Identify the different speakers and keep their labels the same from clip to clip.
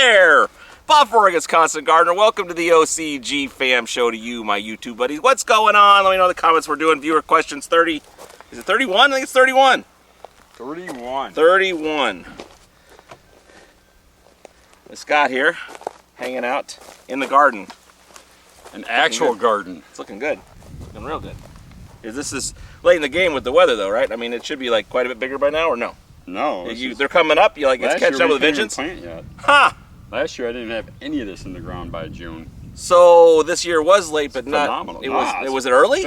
Speaker 1: there! Bob for Oregon's Constant Gardener. Welcome to the OCG Fam Show to you, my YouTube buddies. What's going on? Let me know in the comments. We're doing viewer questions 30. Is it 31? I think it's 31.
Speaker 2: 31.
Speaker 1: 31. Scott here, hanging out in the garden.
Speaker 2: An actual garden.
Speaker 1: It's looking good. Looking real good. This is late in the game with the weather, though, right? I mean, it should be like quite a bit bigger by now, or no?
Speaker 2: No.
Speaker 1: They're coming up. You like it's catching up with a vengeance.
Speaker 2: Plant yet.
Speaker 1: Ha!
Speaker 2: Last year I didn't have any of this in the ground by June.
Speaker 1: So this year was late, but not.
Speaker 2: Phenomenal.
Speaker 1: Was it early?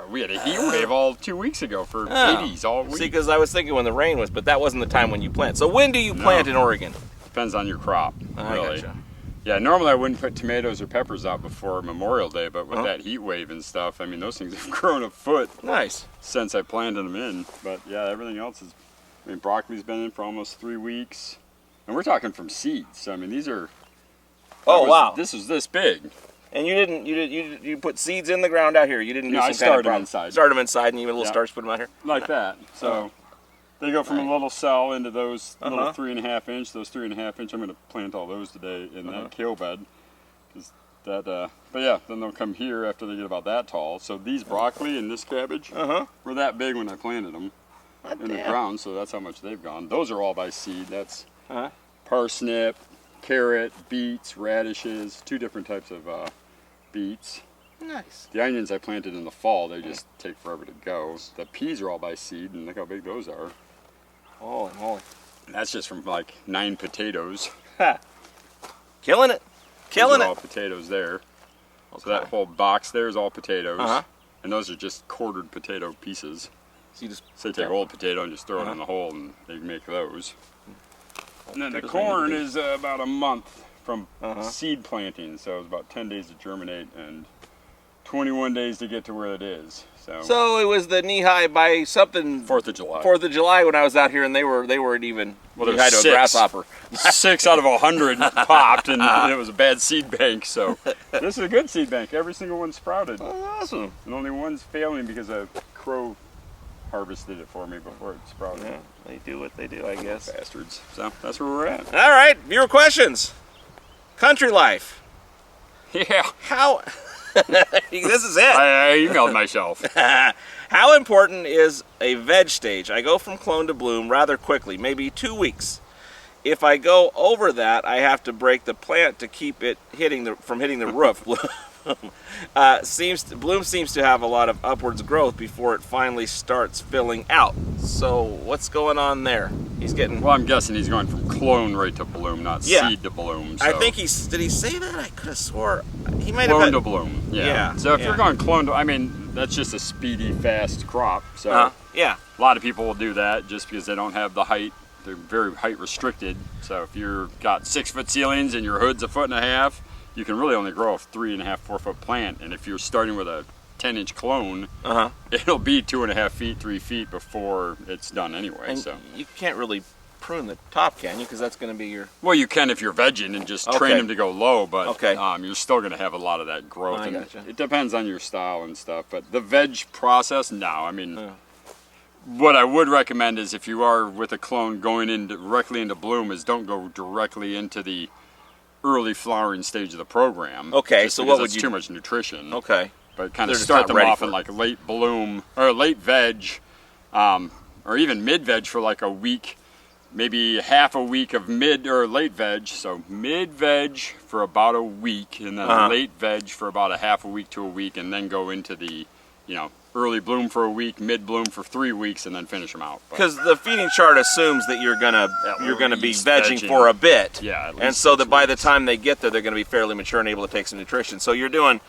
Speaker 2: We had a heat wave all 2 weeks ago for 80s all week.
Speaker 1: See, because I was thinking when the rain was, but that wasn't the time when you plant. So when do you plant in Oregon?
Speaker 2: Depends on your crop, really.
Speaker 1: Gotcha.
Speaker 2: Yeah, normally I wouldn't put tomatoes or peppers out before Memorial Day, but with that heat wave and stuff, I mean, those things have grown a foot.
Speaker 1: Nice.
Speaker 2: Since I planted them in. But yeah, everything else is, I mean, broccoli's been in for almost 3 weeks. And we're talking from seeds. So, I mean, these are,
Speaker 1: wow.
Speaker 2: This is this big.
Speaker 1: And you put seeds in the ground out here. You didn't do some
Speaker 2: I started them inside.
Speaker 1: Start them inside and you put a little starch, put them out here?
Speaker 2: Like that. So they go from a little cell into those little 3.5 inch. Those 3.5 inch, I'm going to plant all those today in that kale bed. But yeah, then they'll come here after they get about that tall. So these broccoli and this cabbage were that big when I planted them in the ground. So that's how much they've gone. Those are all by seed. That's parsnip, carrot, beets, radishes, 2 different types of beets.
Speaker 1: Nice.
Speaker 2: The onions I planted in the fall, they just take forever to go. The peas are all by seed, and look how big those are.
Speaker 1: Holy moly.
Speaker 2: And that's just from like 9 potatoes.
Speaker 1: Killing it. Killing
Speaker 2: Those are all potatoes there. So that whole box there is all potatoes. And those are just quartered potato pieces.
Speaker 1: So you just
Speaker 2: take a whole potato and just throw it in the hole, and they make those. And then the corn is about a month from seed planting, so it's about 10 days to germinate and 21 days to get to where it is.
Speaker 1: So it was the knee-high by something.
Speaker 2: 4th of July.
Speaker 1: 4th of July when I was out here, and they weren't even knee-high to a grasshopper.
Speaker 2: 6 out of 100 popped, and it was a bad seed bank. So this is a good seed bank. Every single one sprouted.
Speaker 1: Oh, awesome.
Speaker 2: And only one's failing because a crow harvested it for me before it sprouted.
Speaker 1: Yeah, they do what they do, I guess.
Speaker 2: Bastards. So that's where we're at.
Speaker 1: All right, viewer questions. Country life.
Speaker 2: Yeah.
Speaker 1: How? This is it.
Speaker 2: I emailed myself.
Speaker 1: How important is a veg stage? I go from clone to bloom rather quickly, maybe 2 weeks. If I go over that, I have to break the plant to keep it from hitting the roof. Bloom seems to have a lot of upwards growth before it finally starts filling out. So what's going on there? He's getting.
Speaker 2: Well, I'm guessing he's going from clone right to bloom, not seed to bloom. So.
Speaker 1: I think did he say that? I could have swore he might
Speaker 2: have
Speaker 1: clone
Speaker 2: to bloom. Yeah. So if you're going clone to, I mean, that's just a speedy, fast crop. So a lot of people will do that just because they don't have the height. They're very height restricted. So if you've got 6-foot ceilings and your hood's 1.5 feet. You can really only grow a 3.5, 4-foot plant, and if you're starting with a 10-inch clone, it'll be 2.5 feet, 3 feet before it's done anyway.
Speaker 1: And
Speaker 2: so
Speaker 1: you can't really prune the top, can you? Because that's going to be your.
Speaker 2: Well, you can if you're vegging and just train them to go low, but you're still going to have a lot of that growth.
Speaker 1: I gotcha.
Speaker 2: It depends on your style and stuff, but the veg process, no. I mean, what I would recommend is if you are with a clone going in directly into bloom, is don't go directly into the early flowering stage of the program.
Speaker 1: Okay, so what would you?
Speaker 2: Too much nutrition.
Speaker 1: Okay,
Speaker 2: but kind of start them off in like late bloom or late veg, or even mid veg for like a week, maybe half a week of mid or late veg. So mid veg for about a week, and then late veg for about a half a week to a week, and then go into the, early bloom for a week, mid bloom for 3 weeks, and then finish them out.
Speaker 1: Because the feeding chart assumes that you're gonna be vegging for a bit, and so that by the time they get there, they're going to be fairly mature and able to take some nutrition. So you're doing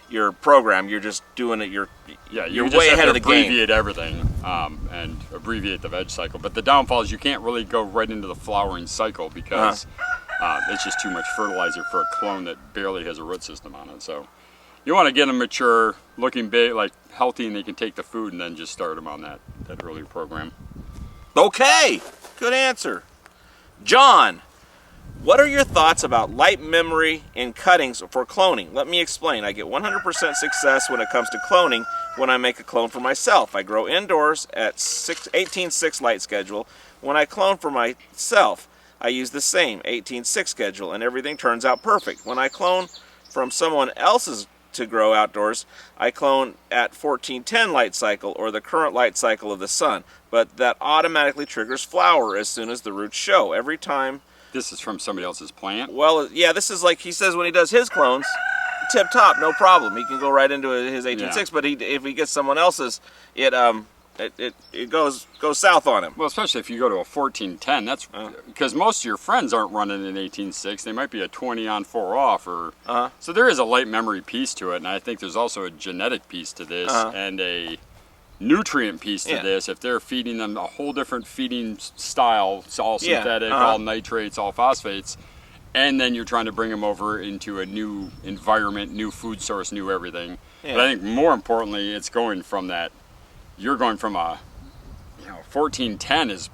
Speaker 1: your program. You're just doing it. You're way ahead of the game.
Speaker 2: Abbreviate everything and abbreviate the veg cycle. But the downfall is you can't really go right into the flowering cycle because it's just too much fertilizer for a clone that barely has a root system on it. So. You want to get them mature, looking big, like healthy, and they can take the food, and then just start them on that earlier program. Okay, good answer. John, what are your thoughts about light memory in cuttings for cloning? Let me explain. I get 100% success when it comes to cloning when I make a clone for myself. I grow indoors at 18:6 light schedule. When I clone for myself,
Speaker 1: I use the same 18-6 schedule, and everything turns out perfect. When I clone from someone else's to grow outdoors, I clone at 1410 light cycle, or the current light cycle of the sun, but that automatically triggers flower as soon as the roots show. Every time...
Speaker 2: This is from somebody else's plant?
Speaker 1: Well, yeah, this is like he says when he does his clones, tip-top, no problem. He can go right into his 18-6, but if he gets someone else's, it goes south on him.
Speaker 2: Well, especially if you go to a 1410, that's because most of your friends aren't running an 18-6. They might be a 20 on 4 off, or so there is a light memory piece to it, and I think there's also a genetic piece to this and a nutrient piece to this. If they're feeding them a whole different feeding style, it's all synthetic, all nitrates, all phosphates, and then you're trying to bring them over into a new environment, new food source, new everything. But I think more importantly, it's going from that. You're going from a 1410 is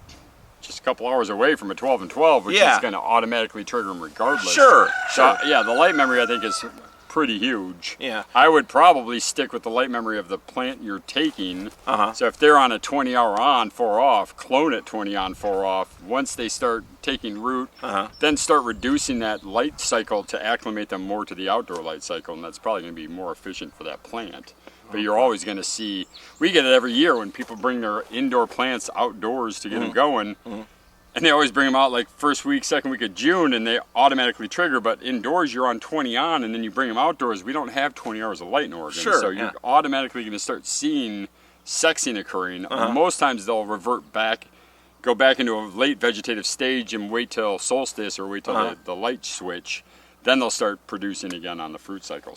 Speaker 2: just a couple hours away from a 12 and 12, which is going to automatically trigger them regardless.
Speaker 1: Sure.
Speaker 2: So, yeah, the light memory I think is pretty huge.
Speaker 1: Yeah.
Speaker 2: I would probably stick with the light memory of the plant you're taking. So if they're on a 20-hour on, 4 off, clone it 20 on, 4 off. Once they start taking root, then start reducing that light cycle to acclimate them more to the outdoor light cycle, and that's probably going to be more efficient for that plant. But you're always going to see, we get it every year when people bring their indoor plants outdoors to get them going, and they always bring them out like first week, second week of June, and they automatically trigger. But indoors, you're on 20 on, and then you bring them outdoors. We don't have 20 hours of light in Oregon, so you're automatically going to start seeing sexing occurring. Most times they'll revert back, go back into a late vegetative stage and wait till solstice or wait till the light switch. Then they'll start producing again on the fruit cycle.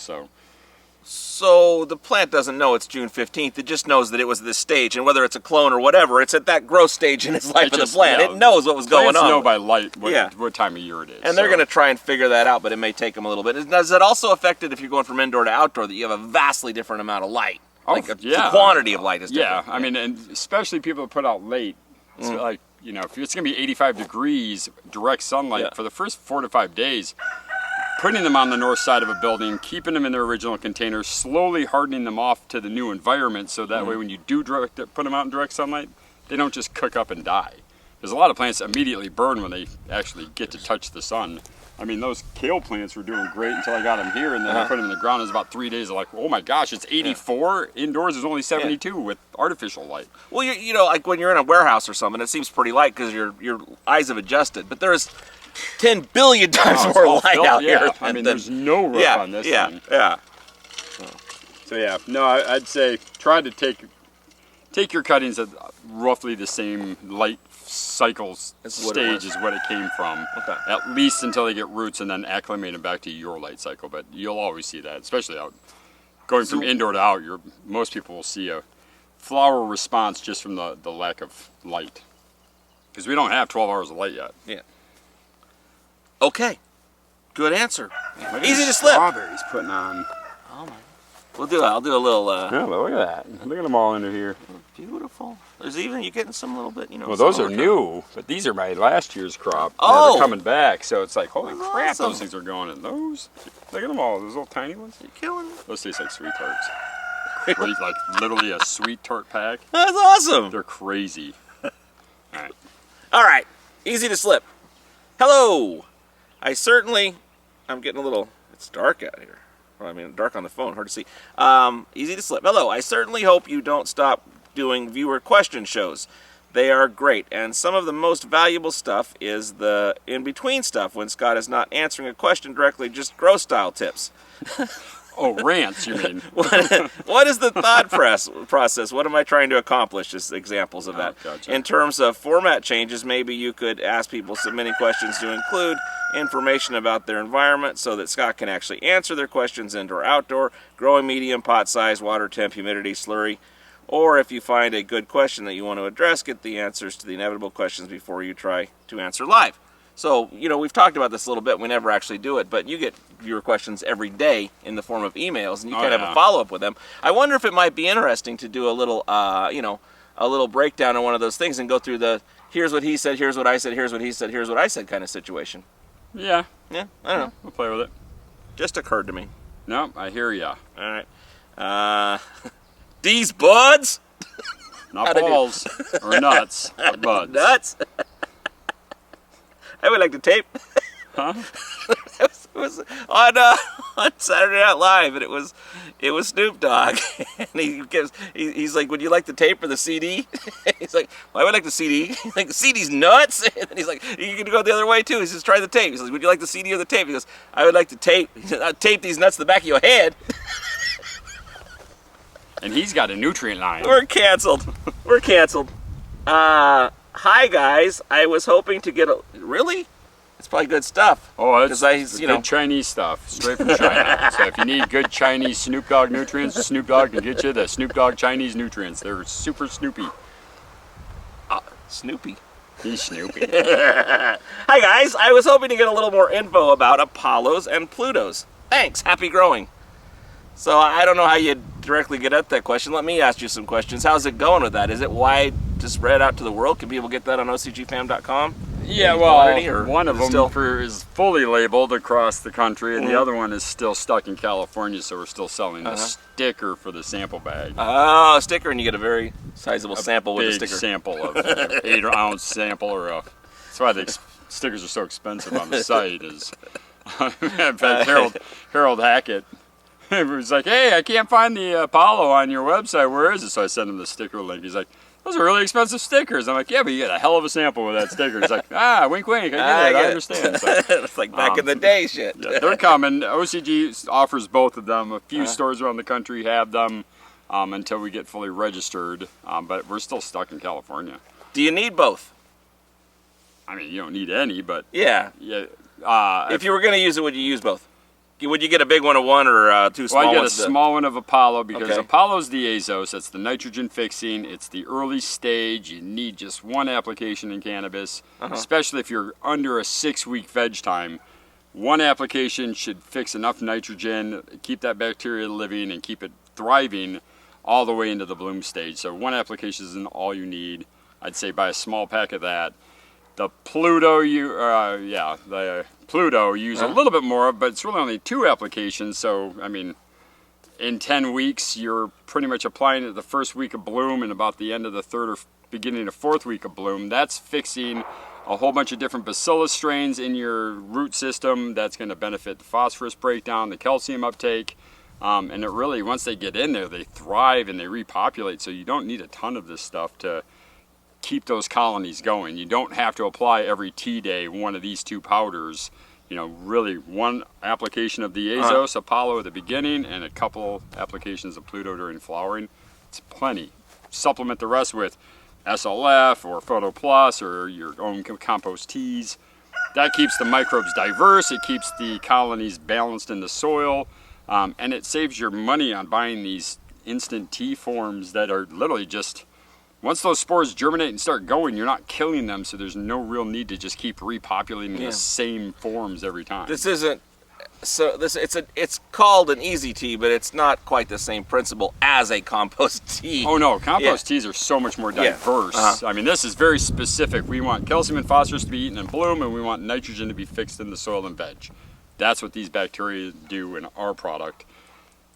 Speaker 1: So the plant doesn't know it's June 15th. It just knows that it was this stage, and whether it's a clone or whatever, it's at that growth stage in its life of the plant. It knows what was going on.
Speaker 2: Plants know by light what time of year it is.
Speaker 1: And they're going to try and figure that out, but it may take them a little bit. Does it also affect it if you're going from indoor to outdoor, that you have a vastly different amount of light? The quantity of light is different.
Speaker 2: Yeah, I mean, and especially people that put out late, it's like, if it's going to be 85 degrees direct sunlight for the first 4 to 5 days, putting them on the north side of a building, keeping them in their original containers, slowly hardening them off to the new environment, so that way when you do put them out in direct sunlight, they don't just cook up and die. Because a lot of plants immediately burn when they actually get to touch the sun. I mean, those kale plants were doing great until I got them here, and then I put them in the ground. It was about 3 days. I'm like, oh my gosh, it's 84. Indoors is only 72 with artificial light.
Speaker 1: Well, like when you're in a warehouse or something, it seems pretty light because your eyes have adjusted. But there's 10 billion times more light out here.
Speaker 2: I mean, there's no roof on this thing. So yeah, no, I'd say try to take your cuttings at roughly the same light cycles stage as what it came from, at least until they get roots, and then acclimate them back to your light cycle. But you'll always see that, especially out going from indoor to out. Most people will see a flower response just from the lack of light, because we don't have 12 hours of light yet.
Speaker 1: Yeah. Okay, good answer. Easy to slip.
Speaker 2: Strawberries putting on.
Speaker 1: Oh my! I'll do a little.
Speaker 2: Yeah, but look at that. Look at them all under here.
Speaker 1: Beautiful. There's even you're getting some little bit,
Speaker 2: Well, those are new, but these are my last year's crop.
Speaker 1: Oh,
Speaker 2: now they're coming back, so it's like, holy crap,
Speaker 1: awesome.
Speaker 2: Those things are going in those. Look at them all. Those little tiny ones.
Speaker 1: You're killing me.
Speaker 2: Those taste like sweet tarts. Like literally a sweet tart pack.
Speaker 1: That's awesome.
Speaker 2: They're crazy.
Speaker 1: All right. Easy to slip. Hello. I'm getting a little, it's dark out here. Well, I mean, dark on the phone, hard to see. Easy to slip. Hello, I certainly hope you don't stop doing viewer question shows. They are great, and some of the most valuable stuff is the in-between stuff when Scott is not answering a question directly, just grow-style tips.
Speaker 2: Oh, rants, you mean?
Speaker 1: What is the thought process? What am I trying to accomplish? Just examples of that.
Speaker 2: Gotcha.
Speaker 1: In terms of format changes, maybe you could ask people submitting questions to include information about their environment so that Scott can actually answer their questions, indoor, outdoor, growing medium, pot size, water temp, humidity, slurry. Or if you find a good question that you want to address, get the answers to the inevitable questions before you try to answer live. So, we've talked about this a little bit. We never actually do it, but you get viewer questions every day in the form of emails, and you can have a follow-up with them. I wonder if it might be interesting to do a little, a little breakdown on one of those things and go through the here's what he said, here's what I said, here's what he said, here's what I said kind of situation.
Speaker 2: Yeah.
Speaker 1: Yeah, I don't know.
Speaker 2: We'll play with it.
Speaker 1: Just occurred to me.
Speaker 2: No, I hear ya.
Speaker 1: All right. These buds?
Speaker 2: Not balls or nuts, but buds.
Speaker 1: Nuts? I would like to tape.
Speaker 2: Huh?
Speaker 1: It was on Saturday Night Live, and it was Snoop Dogg, and he's like, "Would you like the tape or the CD?" He's like, "Well, I would like the CD." He's like, "The CD's nuts." And then he's like, "You can go the other way too." He says, "Try the tape." He says, "Would you like the CD or the tape?" He goes, "I would like the tape." He says, "I'll tape these nuts to the back of your head."
Speaker 2: And he's got a nutrient line.
Speaker 1: We're canceled. We're canceled. Hi guys. I was hoping to get a really. It's probably good stuff.
Speaker 2: Oh, it's
Speaker 1: good
Speaker 2: Chinese stuff, straight from China. So if you need good Chinese Snoop Dogg nutrients, Snoop Dogg can get you the Snoop Dogg Chinese nutrients. They're super Snoopy.
Speaker 1: Snoopy.
Speaker 2: He's Snoopy.
Speaker 1: Hi guys, I was hoping to get a little more info about Apollos and Plutos. Thanks, happy growing. So I don't know how you directly get at that question. Let me ask you some questions. How's it going with that? Is it wide to spread out to the world? Can people get that on OCGFAM.com?
Speaker 2: Yeah, well, one of them is fully labeled across the country, and the other one is still stuck in California, so we're still selling the sticker for the sample bag.
Speaker 1: Oh, a sticker, and you get a very sizable sample with a sticker.
Speaker 2: Big sample of 8-ounce sample, or that's why the stickers are so expensive on the site. Is in fact, Harold Hackett was like, "Hey, I can't find the Apollo on your website. Where is it?" So I sent him the sticker link. He's like, "Those are really expensive stickers." I'm like, "Yeah, but you get a hell of a sample with that sticker." He's like, wink, wink. I understand. So,
Speaker 1: it's like back in the day shit.
Speaker 2: Yeah, they're coming. OCG offers both of them. A few stores around the country have them until we get fully registered, but we're still stuck in California.
Speaker 1: Do you need both?
Speaker 2: I mean, you don't need any, but...
Speaker 1: Yeah. If you were going to use it, would you use both? Would you get a big one of one or two small ones?
Speaker 2: Well, I get a small one of Apollo because Apollo's the azos. That's the nitrogen fixing. It's the early stage. You need just one application in cannabis, especially if you're under a 6-week veg time. One application should fix enough nitrogen, keep that bacteria living, and keep it thriving all the way into the bloom stage. So one application isn't all you need. I'd say buy a small pack of that. The Pluto, Pluto use a little bit more, but it's really only 2 applications. So, I mean, in 10 weeks, you're pretty much applying it the first week of bloom and about the end of the 3rd or beginning of 4th week of bloom. That's fixing a whole bunch of different bacillus strains in your root system. That's going to benefit the phosphorus breakdown, the calcium uptake. And it really, once they get in there, they thrive and they repopulate. So you don't need a ton of this stuff to keep those colonies going. You don't have to apply every tea day one of these 2 powders. You know, really one application of the Azos Apollo at the beginning and a couple applications of Pluto during flowering. It's plenty. Supplement the rest with SLF or Photo Plus or your own compost teas. That keeps the microbes diverse. It keeps the colonies balanced in the soil. And it saves your money on buying these instant tea forms that are literally just... Once those spores germinate and start going, you're not killing them, so there's no real need to just keep repopulating the same forms every time.
Speaker 1: This isn't it's called an easy tea, but it's not quite the same principle as a compost tea.
Speaker 2: Oh no, compost teas are so much more diverse. I mean, this is very specific. We want calcium and phosphorus to be eaten in bloom, and we want nitrogen to be fixed in the soil and veg. That's what these bacteria do in our product.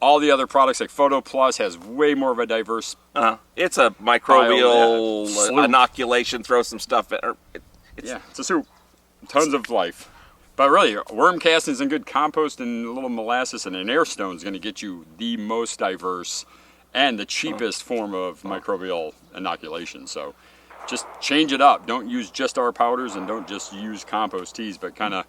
Speaker 2: All the other products like Photo Plus has way more of a diverse...
Speaker 1: It's a microbial inoculation, throw some stuff in.
Speaker 2: It's a soup. Tons of life. But really, worm castings and good compost and a little molasses and an air stone is going to get you the most diverse and the cheapest form of microbial inoculation. So just change it up. Don't use just our powders and don't just use compost teas, but kind of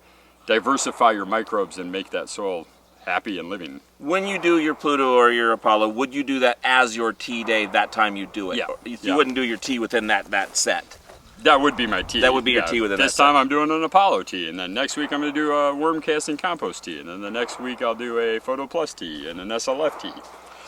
Speaker 2: diversify your microbes and make that soil happy and living.
Speaker 1: When you do your Pluto or your Apollo, would you do that as your tea day that time you do it?
Speaker 2: Yeah.
Speaker 1: You wouldn't do your tea within that set?
Speaker 2: That would be my tea.
Speaker 1: That would be your tea within that set.
Speaker 2: This time I'm doing an Apollo tea, and then next week I'm going to do a worm casting compost tea, and then the next week I'll do a Photo Plus tea and an SLF tea.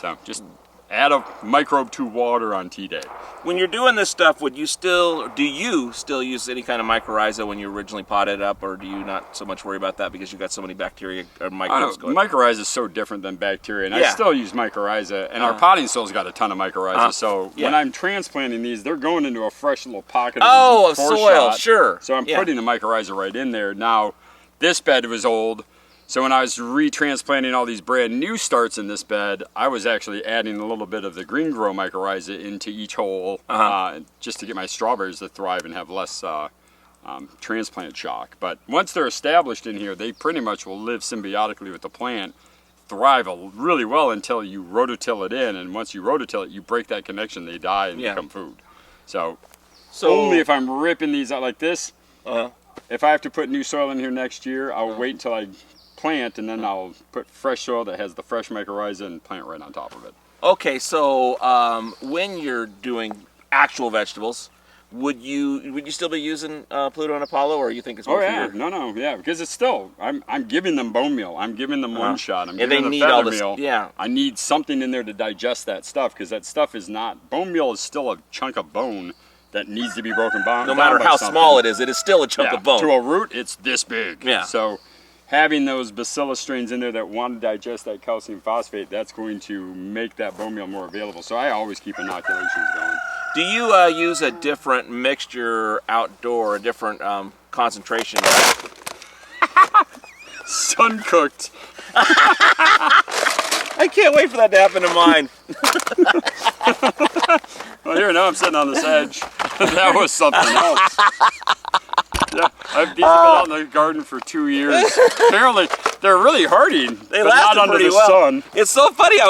Speaker 2: So just add a microbe to water on tea day.
Speaker 1: When you're doing this stuff, do you still use any kind of mycorrhiza when you originally potted it up, or do you not so much worry about that because you've got so many bacteria or microbes going?
Speaker 2: Mycorrhiza is so different than bacteria, and I still use mycorrhiza, and our potting soil's got a ton of mycorrhiza, so when I'm transplanting these, they're going into a fresh little pocket of
Speaker 1: soil, sure.
Speaker 2: So I'm putting the mycorrhiza right in there. Now, this bed was old, so when I was retransplanting all these brand new starts in this bed, I was actually adding a little bit of the green grow mycorrhiza into each hole just to get my strawberries to thrive and have less transplant shock. But once they're established in here, they pretty much will live symbiotically with the plant, thrive really well until you rototill it in, and once you rototill it, you break that connection, they die and become food. So only if I'm ripping these out like this, if I have to put new soil in here next year, I'll wait until I plant, and then I'll put fresh soil that has the fresh mycorrhiza and plant right on top of it.
Speaker 1: Okay, so when you're doing actual vegetables, would you still be using Pluto and Apollo, or you think it's more for your...
Speaker 2: No, because it's still, I'm giving them bone meal, I'm giving them one shot, I'm giving them
Speaker 1: need
Speaker 2: feather
Speaker 1: all this,
Speaker 2: meal. I need something in there to digest that stuff, because that stuff is not, bone meal is still a chunk of bone that needs to be broken down.
Speaker 1: No matter how small it is still a chunk of bone.
Speaker 2: To a root, it's this big. So having those bacillus strains in there that want to digest that calcium phosphate, that's going to make that bone meal more available. So I always keep inoculations going.
Speaker 1: Do you use a different mixture outdoor, a different concentration?
Speaker 2: Sun cooked.
Speaker 1: I can't wait for that to happen to mine.
Speaker 2: Well, here now I'm sitting on this edge. That was something else. Yeah, I've been out in the garden for 2 years. Apparently, they're really hardy.
Speaker 1: They
Speaker 2: but
Speaker 1: lasted
Speaker 2: not under
Speaker 1: pretty
Speaker 2: the
Speaker 1: well.
Speaker 2: sun.
Speaker 1: It's so funny. I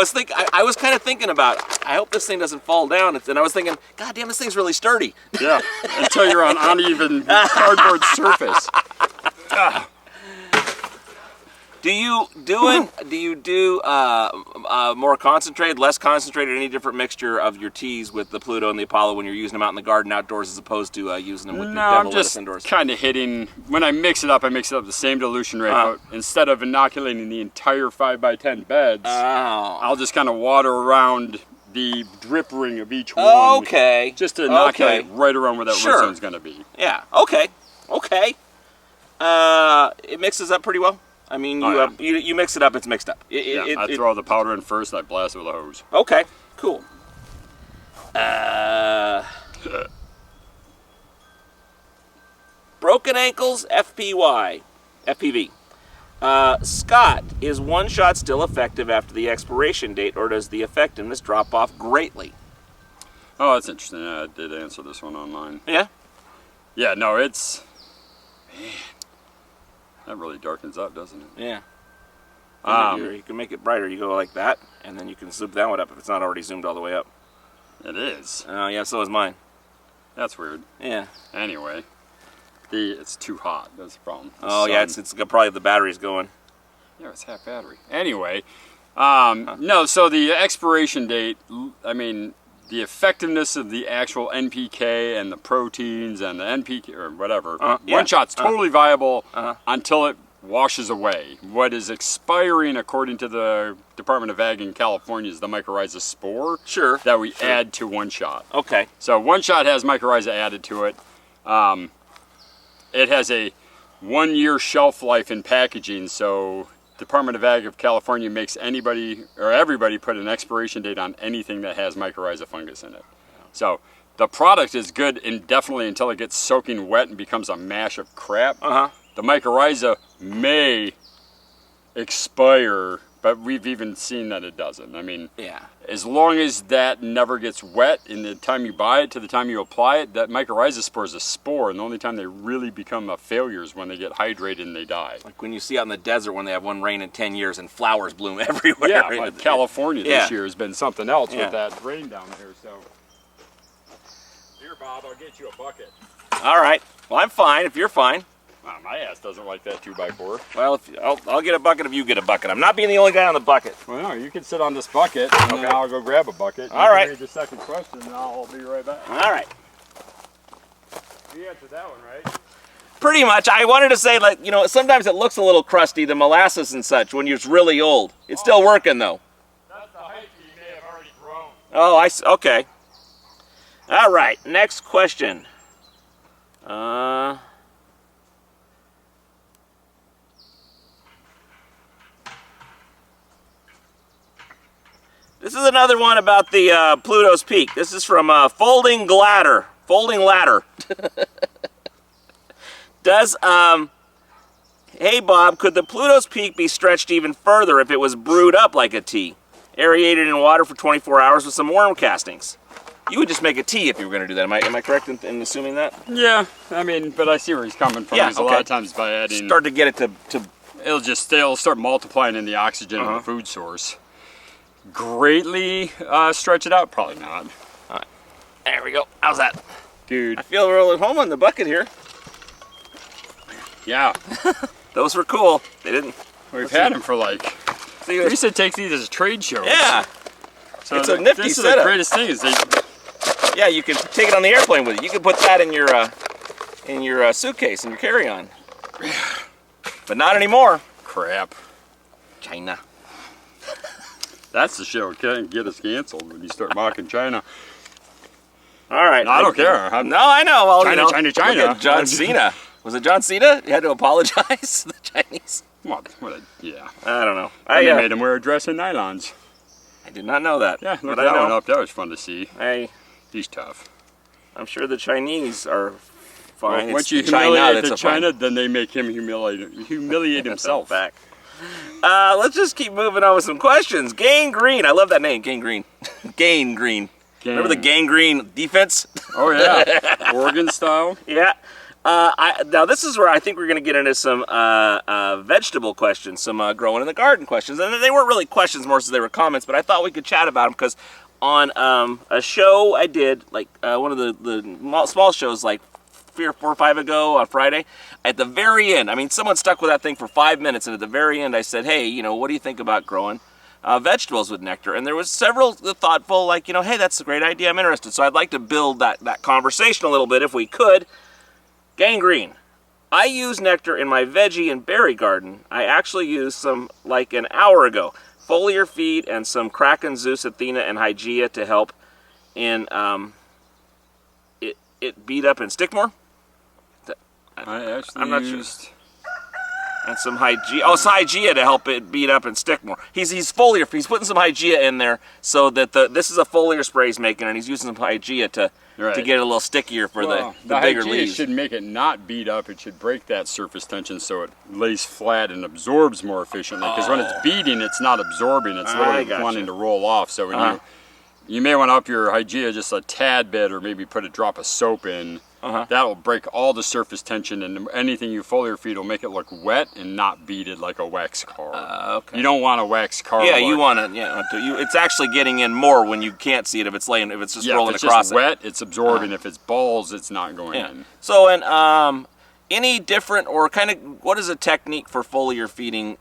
Speaker 1: was kind of thinking about, I hope this thing doesn't fall down. And I was thinking, God damn, this thing's really sturdy.
Speaker 2: Yeah, until you're on uneven cardboard surface.
Speaker 1: Do you do more concentrated, less concentrated, any different mixture of your teas with the Pluto and the Apollo when you're using them out in the garden outdoors as opposed to using them with your devil lettuce indoors?
Speaker 2: No, I'm just kind of hitting, when I mix it up the same dilution rate, but instead of inoculating the entire 5x10 beds, I'll just kind of water around the drip ring of each one.
Speaker 1: Okay.
Speaker 2: Just to inoculate right around where that root zone's going to be.
Speaker 1: Yeah, okay. It mixes up pretty well. I mean, you mix it up, it's mixed up.
Speaker 2: I throw the powder in first, I blast it with a hose.
Speaker 1: Okay, cool. Broken ankles, FPV. Scott, is one shot still effective after the expiration date, or does the effectiveness drop off greatly?
Speaker 2: Oh, that's interesting. Yeah, I did answer this one online.
Speaker 1: Yeah?
Speaker 2: Yeah, no, it's... Man. That really darkens up, doesn't it?
Speaker 1: Yeah. You can make it brighter. You go like that, and then you can zoom that one up if it's not already zoomed all the way up.
Speaker 2: It is.
Speaker 1: Oh, yeah, so is mine.
Speaker 2: That's weird.
Speaker 1: Yeah.
Speaker 2: Anyway, it's too hot. That's the problem.
Speaker 1: Yeah, it's probably the battery's going.
Speaker 2: Yeah, it's half battery. Anyway, no, so the expiration date, I mean, the effectiveness of the actual NPK and the proteins and the NPK or whatever, one shot's totally viable until it washes away. What is expiring, according to the Department of Ag in California, is the mycorrhiza spore that we add to one shot.
Speaker 1: Okay.
Speaker 2: So one shot has mycorrhiza added to it. It has a 1 year shelf life in packaging, so Department of Ag of California makes anybody or everybody put an expiration date on anything that has mycorrhiza fungus in it. So the product is good indefinitely until it gets soaking wet and becomes a mash of crap. The mycorrhiza may expire, but we've even seen that it doesn't. I mean, as long as that never gets wet in the time you buy it to the time you apply it, that mycorrhiza spore is a spore, and the only time they really become a failure is when they get hydrated and they die.
Speaker 1: Like when you see out in the desert when they have one rain in 10 years and flowers bloom everywhere.
Speaker 2: Yeah, like California this year has been something else with that rain down there. So, here, Bob, I'll get you a bucket.
Speaker 1: All right. Well, I'm fine if you're fine.
Speaker 2: My ass doesn't like that 2x4.
Speaker 1: Well, I'll get a bucket if you get a bucket. I'm not being the only guy on the bucket.
Speaker 2: Well, no, you can sit on this bucket, and then I'll go grab a bucket.
Speaker 1: All right.
Speaker 2: Read the second question, and I'll be right back.
Speaker 1: All right.
Speaker 2: You answered that one, right?
Speaker 1: Pretty much. I wanted to say, like, you know, sometimes it looks a little crusty, the molasses and such, when it's really old. It's still working, though.
Speaker 2: That's the height you may have already grown.
Speaker 1: Oh, okay. All right. Next question. This is another one about the Pluto's Peak. This is from Folding Ladder. Does, hey Bob, could the Pluto's Peak be stretched even further if it was brewed up like a tea? Aerated in water for 24 hours with some worm castings? You would just make a tea if you were going to do that. Am I correct in assuming that?
Speaker 2: Yeah, I mean, but I see where he's coming from.
Speaker 1: Yeah,
Speaker 2: a lot of times by adding...
Speaker 1: Start to get it to...
Speaker 2: It'll start multiplying in the oxygen of the food source. Greatly stretch it out? Probably not.
Speaker 1: All right. There we go. How's that?
Speaker 2: Dude.
Speaker 1: I feel real at home on the bucket here.
Speaker 2: Yeah.
Speaker 1: Those were cool. They didn't...
Speaker 2: We've had them for like... Teresa takes these as trade shows.
Speaker 1: Yeah.
Speaker 2: So
Speaker 1: it's a nifty
Speaker 2: this
Speaker 1: setup.
Speaker 2: Is the greatest thing is they...
Speaker 1: Yeah, you can take it on the airplane with you. You can put that in your suitcase, in your carry-on. But not anymore.
Speaker 2: Crap.
Speaker 1: China.
Speaker 2: That's the show. Can't get us canceled when you start mocking China.
Speaker 1: All right.
Speaker 2: No, I don't care.
Speaker 1: No, I know. Well,
Speaker 2: China.
Speaker 1: Look at John Cena. Was it John Cena? You had to apologize to the Chinese.
Speaker 2: Yeah.
Speaker 1: I don't know.
Speaker 2: They made him wear a dress and nylons.
Speaker 1: I did not know that.
Speaker 2: Yeah, look that one up. That was fun to see. He's tough.
Speaker 1: I'm sure the Chinese are fine.
Speaker 2: Well, once you humiliate China, then they make him humiliate himself.
Speaker 1: Back. Let's just keep moving on with some questions. Gangrene. I love that name, Gangrene. Gangrene. Remember the gangrene defense?
Speaker 2: Oh yeah, Oregon style.
Speaker 1: Yeah. Now this is where I think we're going to get into some vegetable questions, some growing in the garden questions, and they weren't really questions, more so they were comments. But I thought we could chat about them because on a show I did, like one of the small shows, like 4 or 5 ago on Friday, at the very end, I mean, someone stuck with that thing for 5 minutes, and at the very end I said, hey, what do you think about growing vegetables with nectar? And there was several thoughtful, like, hey, that's a great idea, I'm interested. So I'd like to build that conversation a little bit if we could. Gangrene. I use nectar in my veggie and berry garden. I actually used some like an hour ago. Foliar feed and some Kraken, Zeus, Athena, and Hygeia to help in it beat up and stick more.
Speaker 2: I actually
Speaker 1: I'm not
Speaker 2: used...
Speaker 1: Sure. And some Hygeia. Oh, it's Hygeia to help it beat up and stick more. He's foliar. He's putting some Hygeia in there so that this is a foliar spray he's making, and he's using some Hygeia to get it a little stickier for the bigger leaves.
Speaker 2: Hygeia should make it not beat up. It should break that surface tension so it lays flat and absorbs more efficiently. Because when it's beating, it's not absorbing. It's literally wanting to roll off. So when you may want to up your Hygeia just a tad bit, or maybe put a drop of soap in. That'll break all the surface tension, and anything you foliar feed will make it look wet and not beaded like a wax car.
Speaker 1: Okay.
Speaker 2: You don't want a wax car.
Speaker 1: Yeah, you want to. Yeah, it's actually getting in more when you can't see it. If it's laying, if it's just rolling across.
Speaker 2: If it's wet, it's absorbing. If it's balls, it's not going in.
Speaker 1: So, and any different or kind of what is a technique for foliar feeding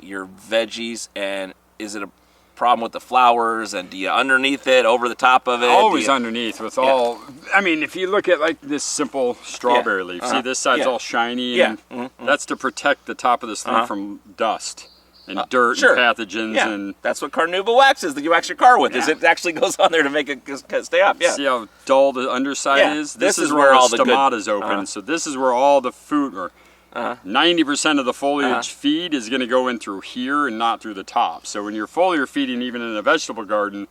Speaker 1: your veggies, and is it a problem with the flowers, and do you underneath it, over the top of it?
Speaker 2: Always underneath with all, I mean, if you look at like this simple strawberry leaf, see this side's all shiny, and that's to protect the top of this leaf from dust and dirt and pathogens. And
Speaker 1: that's what carnauba wax is that you wax your car with, is it actually goes on there to make it stay up.
Speaker 2: See how dull the underside is? This is where all the stomata's open, so this is where all the food, or 90% of the foliage feed is going to go in through here and not through the top. So when you're foliar feeding, even in a vegetable garden,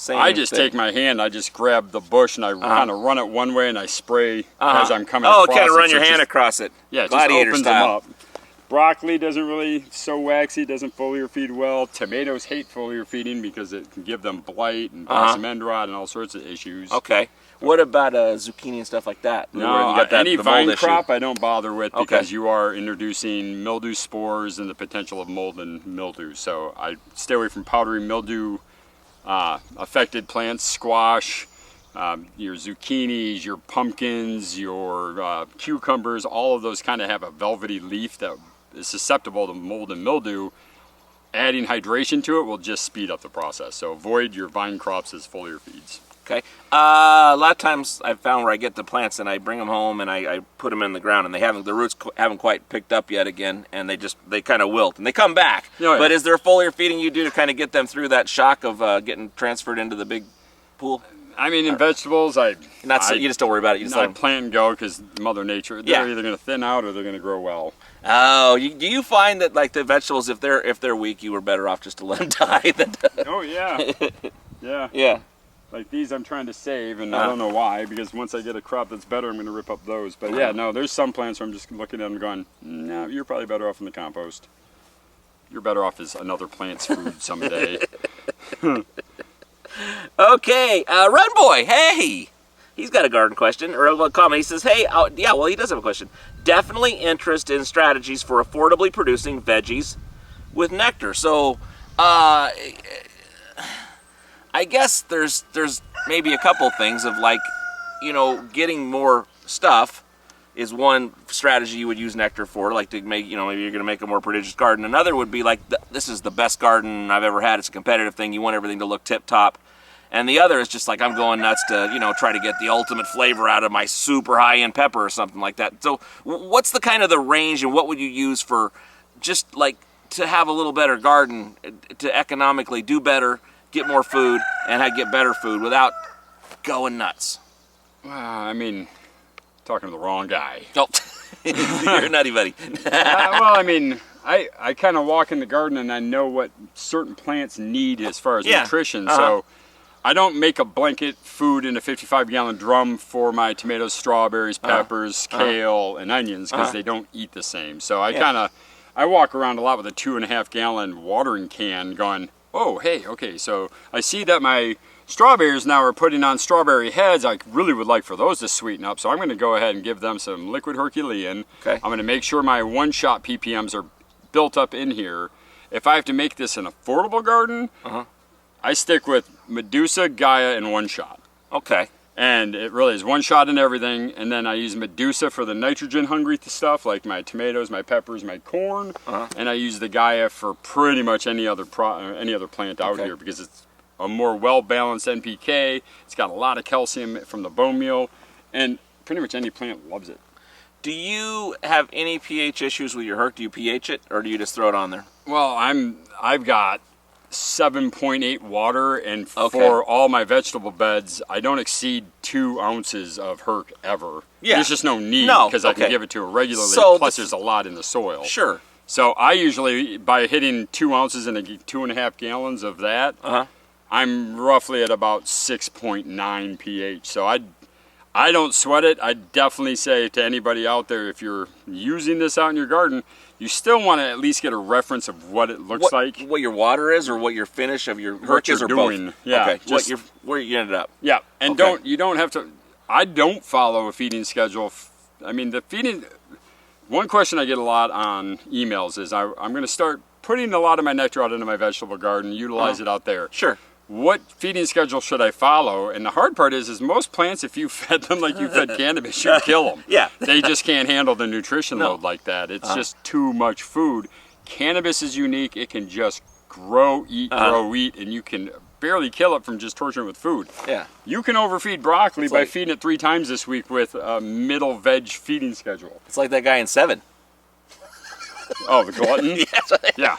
Speaker 2: I just take my hand, I just grab the bush and I kind of run it one way and I spray as I'm coming across it.
Speaker 1: Oh, kind of run your hand across it.
Speaker 2: Yeah, it just opens them up. Broccoli doesn't really, so waxy, doesn't foliar feed well. Tomatoes hate foliar feeding because it can give them blight and blossom end rot and all sorts of issues.
Speaker 1: Okay. What about zucchini and stuff like that?
Speaker 2: No, any vine crop I don't bother with because you are introducing mildew spores and the potential of mold and mildew. So I stay away from powdery mildew affected plants, squash, your zucchinis, your pumpkins, your cucumbers. All of those kind of have a velvety leaf that is susceptible to mold and mildew. Adding hydration to it will just speed up the process. So avoid your vine crops as foliar feeds.
Speaker 1: Okay. A lot of times I've found where I get the plants and I bring them home and I put them in the ground and the roots haven't quite picked up yet again, and they kind of wilt and they come back. Oh, yeah. But is there foliar feeding you do to kind of get them through that shock of getting transferred into the big pool?
Speaker 2: I mean, in vegetables, you
Speaker 1: just don't worry about it. You just let them
Speaker 2: plant and go because Mother Nature. They're either going to thin out or they're going to grow well.
Speaker 1: Oh, do you find that like the vegetables, if they're weak, you were better off just to let them die?
Speaker 2: Oh yeah, yeah,
Speaker 1: yeah.
Speaker 2: Like these, I'm trying to save, and I don't know why. Because once I get a crop that's better, I'm going to rip up those. But yeah, no, there's some plants where I'm just looking at them and going, no, you're probably better off in the compost. You're better off as another plant's food someday.
Speaker 1: Okay, Run Boy, hey! He's got a garden question, or a comment. He says, hey, yeah, well, he does have a question. Definitely interest in strategies for affordably producing veggies with nectar. So, I guess there's maybe a couple things of like, you know, getting more stuff is one strategy you would use nectar for, like to make, you know, maybe you're going to make a more prodigious garden. Another would be like, this is the best garden I've ever had. It's a competitive thing. You want everything to look tip-top. And the other is just like, I'm going nuts to, you know, try to get the ultimate flavor out of my super high-end pepper or something like that. So what's the kind of the range, and what would you use for just like to have a little better garden, to economically do better, get more food, and get better food without going nuts?
Speaker 2: Well, I mean, talking to the wrong guy.
Speaker 1: Oh, you're a nutty buddy.
Speaker 2: Well, I mean, I kind of walk in the garden and I know what certain plants need as far as nutrition. So I don't make a blanket food in a 55-gallon drum for my tomatoes, strawberries, peppers, kale, and onions, because they don't eat the same. So I walk around a lot with a 2.5-gallon watering can going, oh, hey, okay, so I see that my strawberries now are putting on strawberry heads. I really would like for those to sweeten up, so I'm going to go ahead and give them some liquid Herculean. Okay. I'm going to make sure my one-shot ppms are built up in here. If I have to make this an affordable garden, I stick with Medusa, Gaia, and One Shot.
Speaker 1: Okay.
Speaker 2: And it really is one shot in everything, and then I use Medusa for the nitrogen-hungry stuff, like my tomatoes, my peppers, my corn, and I use the Gaia for pretty much any other plant out here, because it's a more well-balanced NPK. It's got a lot of calcium from the bone meal, and pretty much any plant loves it.
Speaker 1: Do you have any pH issues with your herc? Do you pH it, or do you just throw it on there?
Speaker 2: Well, I've got 7.8 water, and for all my vegetable beds, I don't exceed 2 ounces of herc ever. Yeah. There's just no need, because I can give it to her regularly, plus there's a lot in the soil.
Speaker 1: Sure.
Speaker 2: So I usually, by hitting 2 ounces in 2.5 gallons of that, I'm roughly at about 6.9 pH. So I don't sweat it. I definitely say to anybody out there, if you're using this out in your garden, you still want to at least get a reference of what it looks like.
Speaker 1: What your water is, or what your finish of your herc is, or both?
Speaker 2: Yeah.
Speaker 1: Okay. Where you ended up.
Speaker 2: Yeah. And you don't have to, I don't follow a feeding schedule. I mean, the feeding, one question I get a lot on emails is I'm going to start putting a lot of my nectar out into my vegetable garden, utilize it out there.
Speaker 1: Sure.
Speaker 2: What feeding schedule should I follow? And the hard part is most plants, if you fed them like you fed cannabis, you'd kill them.
Speaker 1: Yeah.
Speaker 2: They just can't handle the nutrition load like that. It's just too much food. Cannabis is unique. It can just grow, eat, and you can barely kill it from just torturing it with food. Yeah. You can overfeed broccoli by feeding it 3 times this week with a middle veg feeding schedule.
Speaker 1: It's like that guy in 7.
Speaker 2: Oh, the glutton? Yeah.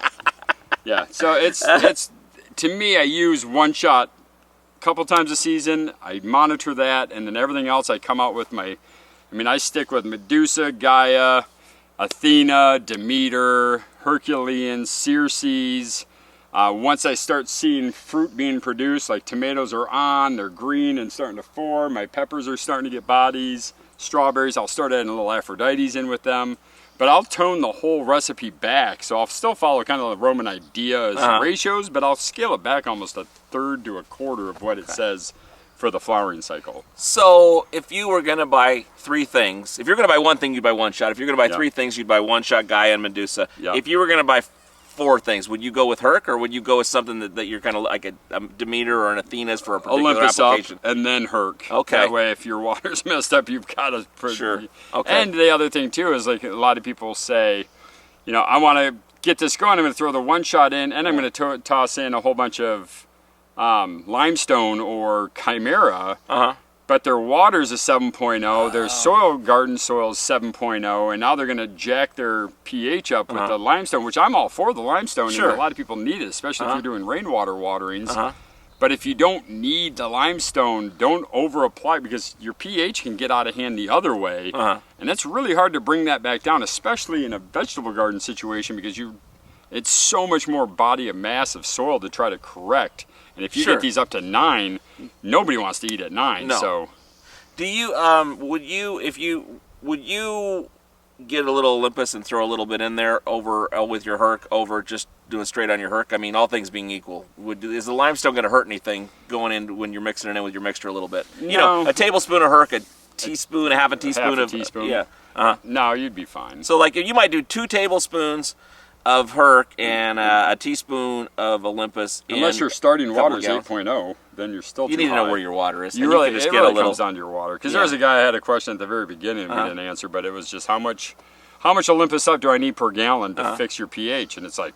Speaker 2: Yeah. So it's to me, I use One Shot a couple times a season. I monitor that, and then everything else I come out with I stick with Medusa, Gaia, Athena, Demeter, Herculean, Circes. Once I start seeing fruit being produced, like tomatoes are on, they're green and starting to form, my peppers are starting to get bodies, strawberries, I'll start adding a little Aphrodites in with them. But I'll tone the whole recipe back, so I'll still follow kind of the Roman idea as ratios, but I'll scale it back almost 1/3 to 1/4 of what it says for the flowering cycle.
Speaker 1: So if you were going to buy 3 things, if you're going to buy 1 thing, you'd buy One Shot. If you're going to buy 3 things, you'd buy One Shot, Gaia, and Medusa. If you were going to buy 4 things, would you go with herc, or would you go with something that you're kind of like a Demeter or an Athena's for a particular
Speaker 2: Olympus
Speaker 1: application?
Speaker 2: Up, and then herc.
Speaker 1: Okay.
Speaker 2: That way, if your water's messed up, you've got to...
Speaker 1: Sure. Okay.
Speaker 2: And the other thing, too, is like a lot of people say, you know, I want to get this going, I'm going to throw the One Shot in, and I'm going to toss in a whole bunch of limestone or chimera. But their water's a 7.0, their garden soil is 7.0, and now they're going to jack their pH up with the limestone, which I'm all for the limestone, and a lot of people need it, especially if you're doing rainwater waterings. But if you don't need the limestone, don't over-apply, because your pH can get out of hand the other way, and it's really hard to bring that back down, especially in a vegetable garden situation, because it's so much more body of mass of soil to try to correct. And if you get these up to 9, nobody wants to eat at 9.
Speaker 1: No.
Speaker 2: So,
Speaker 1: do you would you get a little Olympus and throw a little bit in there over with your Herc over just doing straight on your Herc? I mean, all things being equal, is the limestone going to hurt anything going in when you're mixing it in with your mixture a little bit?
Speaker 2: No.
Speaker 1: You know, a tablespoon of Herc, a teaspoon, half a teaspoon of
Speaker 2: teaspoon. No, you'd be fine.
Speaker 1: So like you might do 2 tablespoons of Herc and a teaspoon of Olympus.
Speaker 2: Unless your starting water is 8.0, then you're still too high.
Speaker 1: You need to know where your water is.
Speaker 2: You really, it really comes down to your water. Because there was a guy I had a question at the very beginning we didn't answer, but it was just how much Olympus up do I need per gallon to fix your pH? And it's like,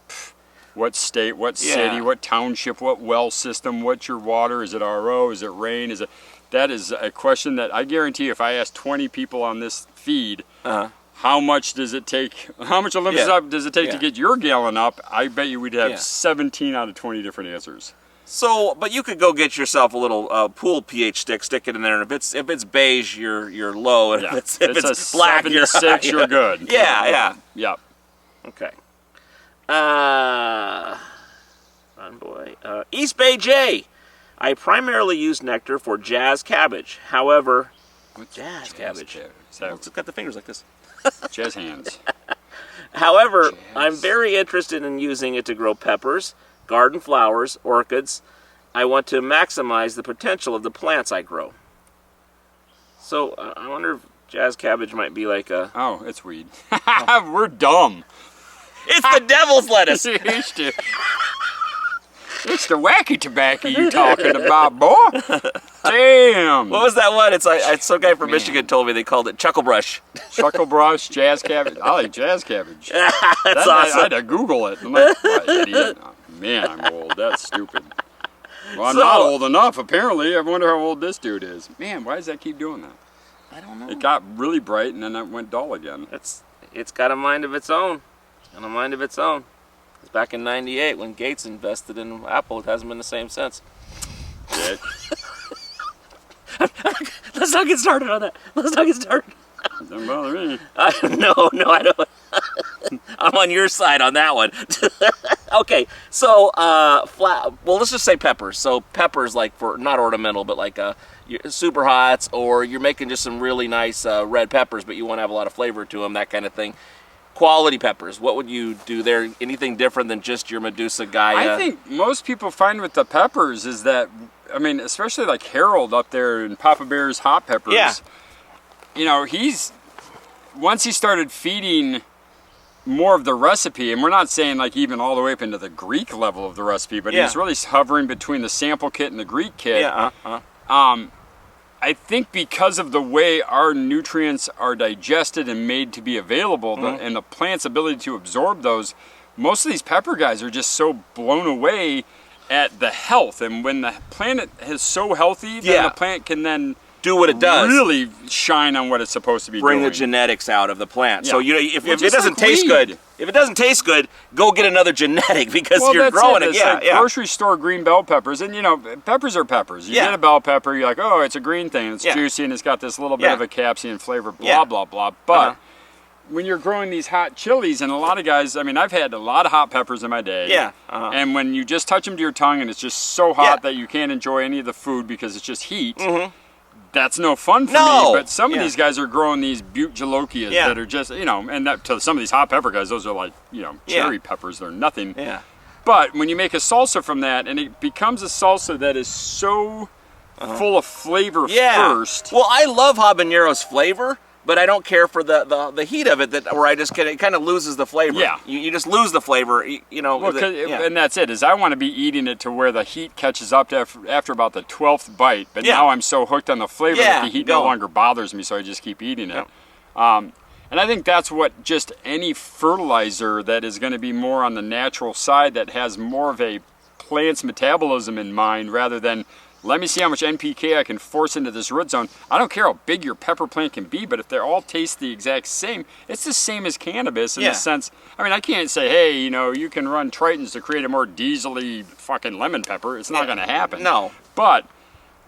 Speaker 2: what state, what city, what township, what well system, what's your water? Is it RO? Is it rain? That is a question that I guarantee if I ask 20 people on this feed, how much does it take? How much Olympus up does it take to get your gallon up? I bet you we'd have 17 out of 20 different answers.
Speaker 1: So, but you could go get yourself a little pool pH stick, stick it in there, and if it's beige, you're low, and if it's black, you're high.
Speaker 2: You're good.
Speaker 1: Yeah.
Speaker 2: Okay.
Speaker 1: East Bay J. I primarily use nectar for jazz cabbage. However, jazz cabbage. It's got the fingers like this.
Speaker 2: Jazz hands.
Speaker 1: However, I'm very interested in using it to grow peppers, garden flowers, orchids. I want to maximize the potential of the plants I grow. So I wonder if jazz cabbage might be like a...
Speaker 2: Oh, it's weed. We're dumb.
Speaker 1: It's the devil's lettuce.
Speaker 2: It's the wacky tobacco you talking about, boy. Damn.
Speaker 1: What was that one? It's like some guy from Michigan told me they called it chuckle brush.
Speaker 2: Chuckle brush, jazz cabbage. I like jazz cabbage.
Speaker 1: That's awesome.
Speaker 2: I had to Google it. I'm like, what, idiot. Oh, man, I'm old. That's stupid. Well, I'm not old enough, apparently. I wonder how old this dude is. Man, why does that keep doing that?
Speaker 1: I don't know.
Speaker 2: It got really bright, and then it went dull again.
Speaker 1: It's got a mind of its own. It's back in '98 when Gates invested in Apple. It hasn't been the same since.
Speaker 2: Yeah.
Speaker 1: Let's not get started on that.
Speaker 2: Doesn't bother me.
Speaker 1: No, I don't. I'm on your side on that one. Okay, so well, let's just say peppers. So peppers, like for not ornamental, but like super hots, or you're making just some really nice red peppers, but you want to have a lot of flavor to them, that kind of thing. Quality peppers, what would you do there? Anything different than just your Medusa Gaia?
Speaker 2: I think most people find with the peppers is that, I mean, especially like Harold up there in Papa Bear's hot peppers.
Speaker 1: Yeah.
Speaker 2: You know, once he started feeding more of the recipe, and we're not saying like even all the way up into the Greek level of the recipe, but he's really hovering between the sample kit and the Greek kit.
Speaker 1: Yeah.
Speaker 2: I think because of the way our nutrients are digested and made to be available, and the plant's ability to absorb those, most of these pepper guys are just so blown away at the health. And when the plant is so healthy, then the plant can then
Speaker 1: do what it does.
Speaker 2: Really shine on what it's supposed to be doing.
Speaker 1: Bring the genetics out of the plant.
Speaker 2: Yeah.
Speaker 1: So if it doesn't taste good, go get another genetic because you're growing it.
Speaker 2: Like grocery store green bell peppers, and you know, peppers are peppers. You get a bell pepper, you're like, oh, it's a green thing, it's juicy, and it's got this little bit of a capsaicin flavor, blah, blah, blah. But when you're growing these hot chilies, and a lot of guys, I mean, I've had a lot of hot peppers in my day. And when you just touch them to your tongue and it's just so hot that you can't enjoy any of the food because it's just heat, that's no fun for me. But some of these guys are growing these butte jalokias that are just, you know, and that, to some of these hot pepper guys, those are like, you know, cherry peppers. They're nothing. But when you make a salsa from that, and it becomes a salsa that is so full of flavor first.
Speaker 1: Well, I love habanero's flavor, but I don't care for the heat of it, where I just it kind of loses the flavor. You just lose the flavor, you know.
Speaker 2: Well, and that's it, is I want to be eating it to where the heat catches up to after about the 12th bite, but now I'm so hooked on the flavor that the heat no longer bothers me, so I just keep eating it. And I think that's what just any fertilizer that is going to be more on the natural side, that has more of a plant's metabolism in mind, rather than let me see how much NPK I can force into this root zone. I don't care how big your pepper plant can be, but if they all taste the exact same, it's the same as cannabis in the sense, I mean, I can't say, hey, you know, you can run Tritons to create a more diesel-y fucking lemon pepper. It's not going to happen.
Speaker 1: No.
Speaker 2: But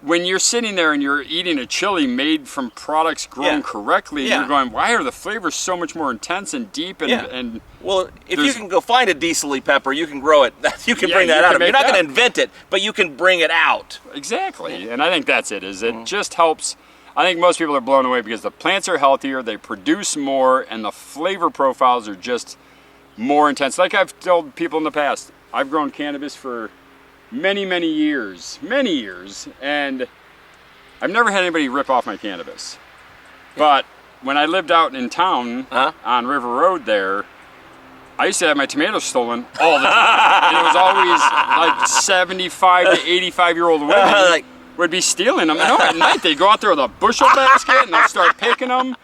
Speaker 2: when you're sitting there and you're eating a chili made from products grown correctly, you're going, why are the flavors so much more intense and deep? And
Speaker 1: well, if you can go find a diesel-y pepper, you can grow it. You can bring that out. You're not going to invent it, but you can bring it out.
Speaker 2: Exactly. And I think that's it. Is it just helps. I think most people are blown away because the plants are healthier, they produce more, and the flavor profiles are just more intense. Like I've told people in the past, I've grown cannabis for many, many years, and I've never had anybody rip off my cannabis. But when I lived out in town on River Road there, I used to have my tomatoes stolen all the time. And it was always like 75 to 85-year-old women would be stealing them. And at night they'd go out there with a bushel basket and they'd start picking them.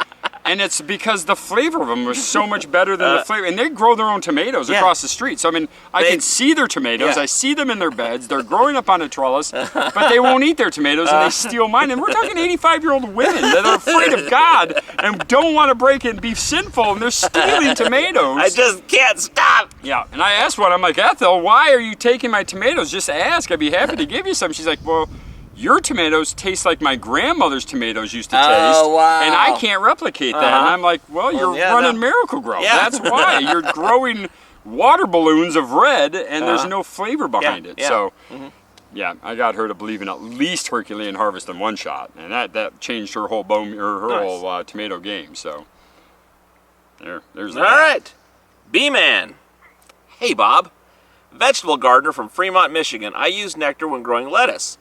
Speaker 2: And it's because the flavor of them was so much better than the flavor. And they grow their own tomatoes across the street. So, I mean, I can see their tomatoes. I see them in their beds. They're growing up on a trellis. But they won't eat their tomatoes and they steal mine. And we're talking 85-year-old women that are afraid of God and don't want to break it and be sinful. And they're stealing tomatoes.
Speaker 1: I just can't stop.
Speaker 2: Yeah. And I asked one, I'm like, Ethel, why are you taking my tomatoes? Just ask. I'd be happy to give you some. She's like, well, your tomatoes taste like my grandmother's tomatoes used to taste, and I can't replicate that. And I'm like, well, you're running Miracle Grow. That's why. You're growing water balloons of red, and there's no flavor behind it. So, yeah, I got her to believe in at least Herculean Harvest in one shot, and that changed her whole whole tomato game. So, there's that.
Speaker 1: All right, B-Man. Hey, Bob. Vegetable gardener from Fremont, Michigan. I use nectar when growing lettuce,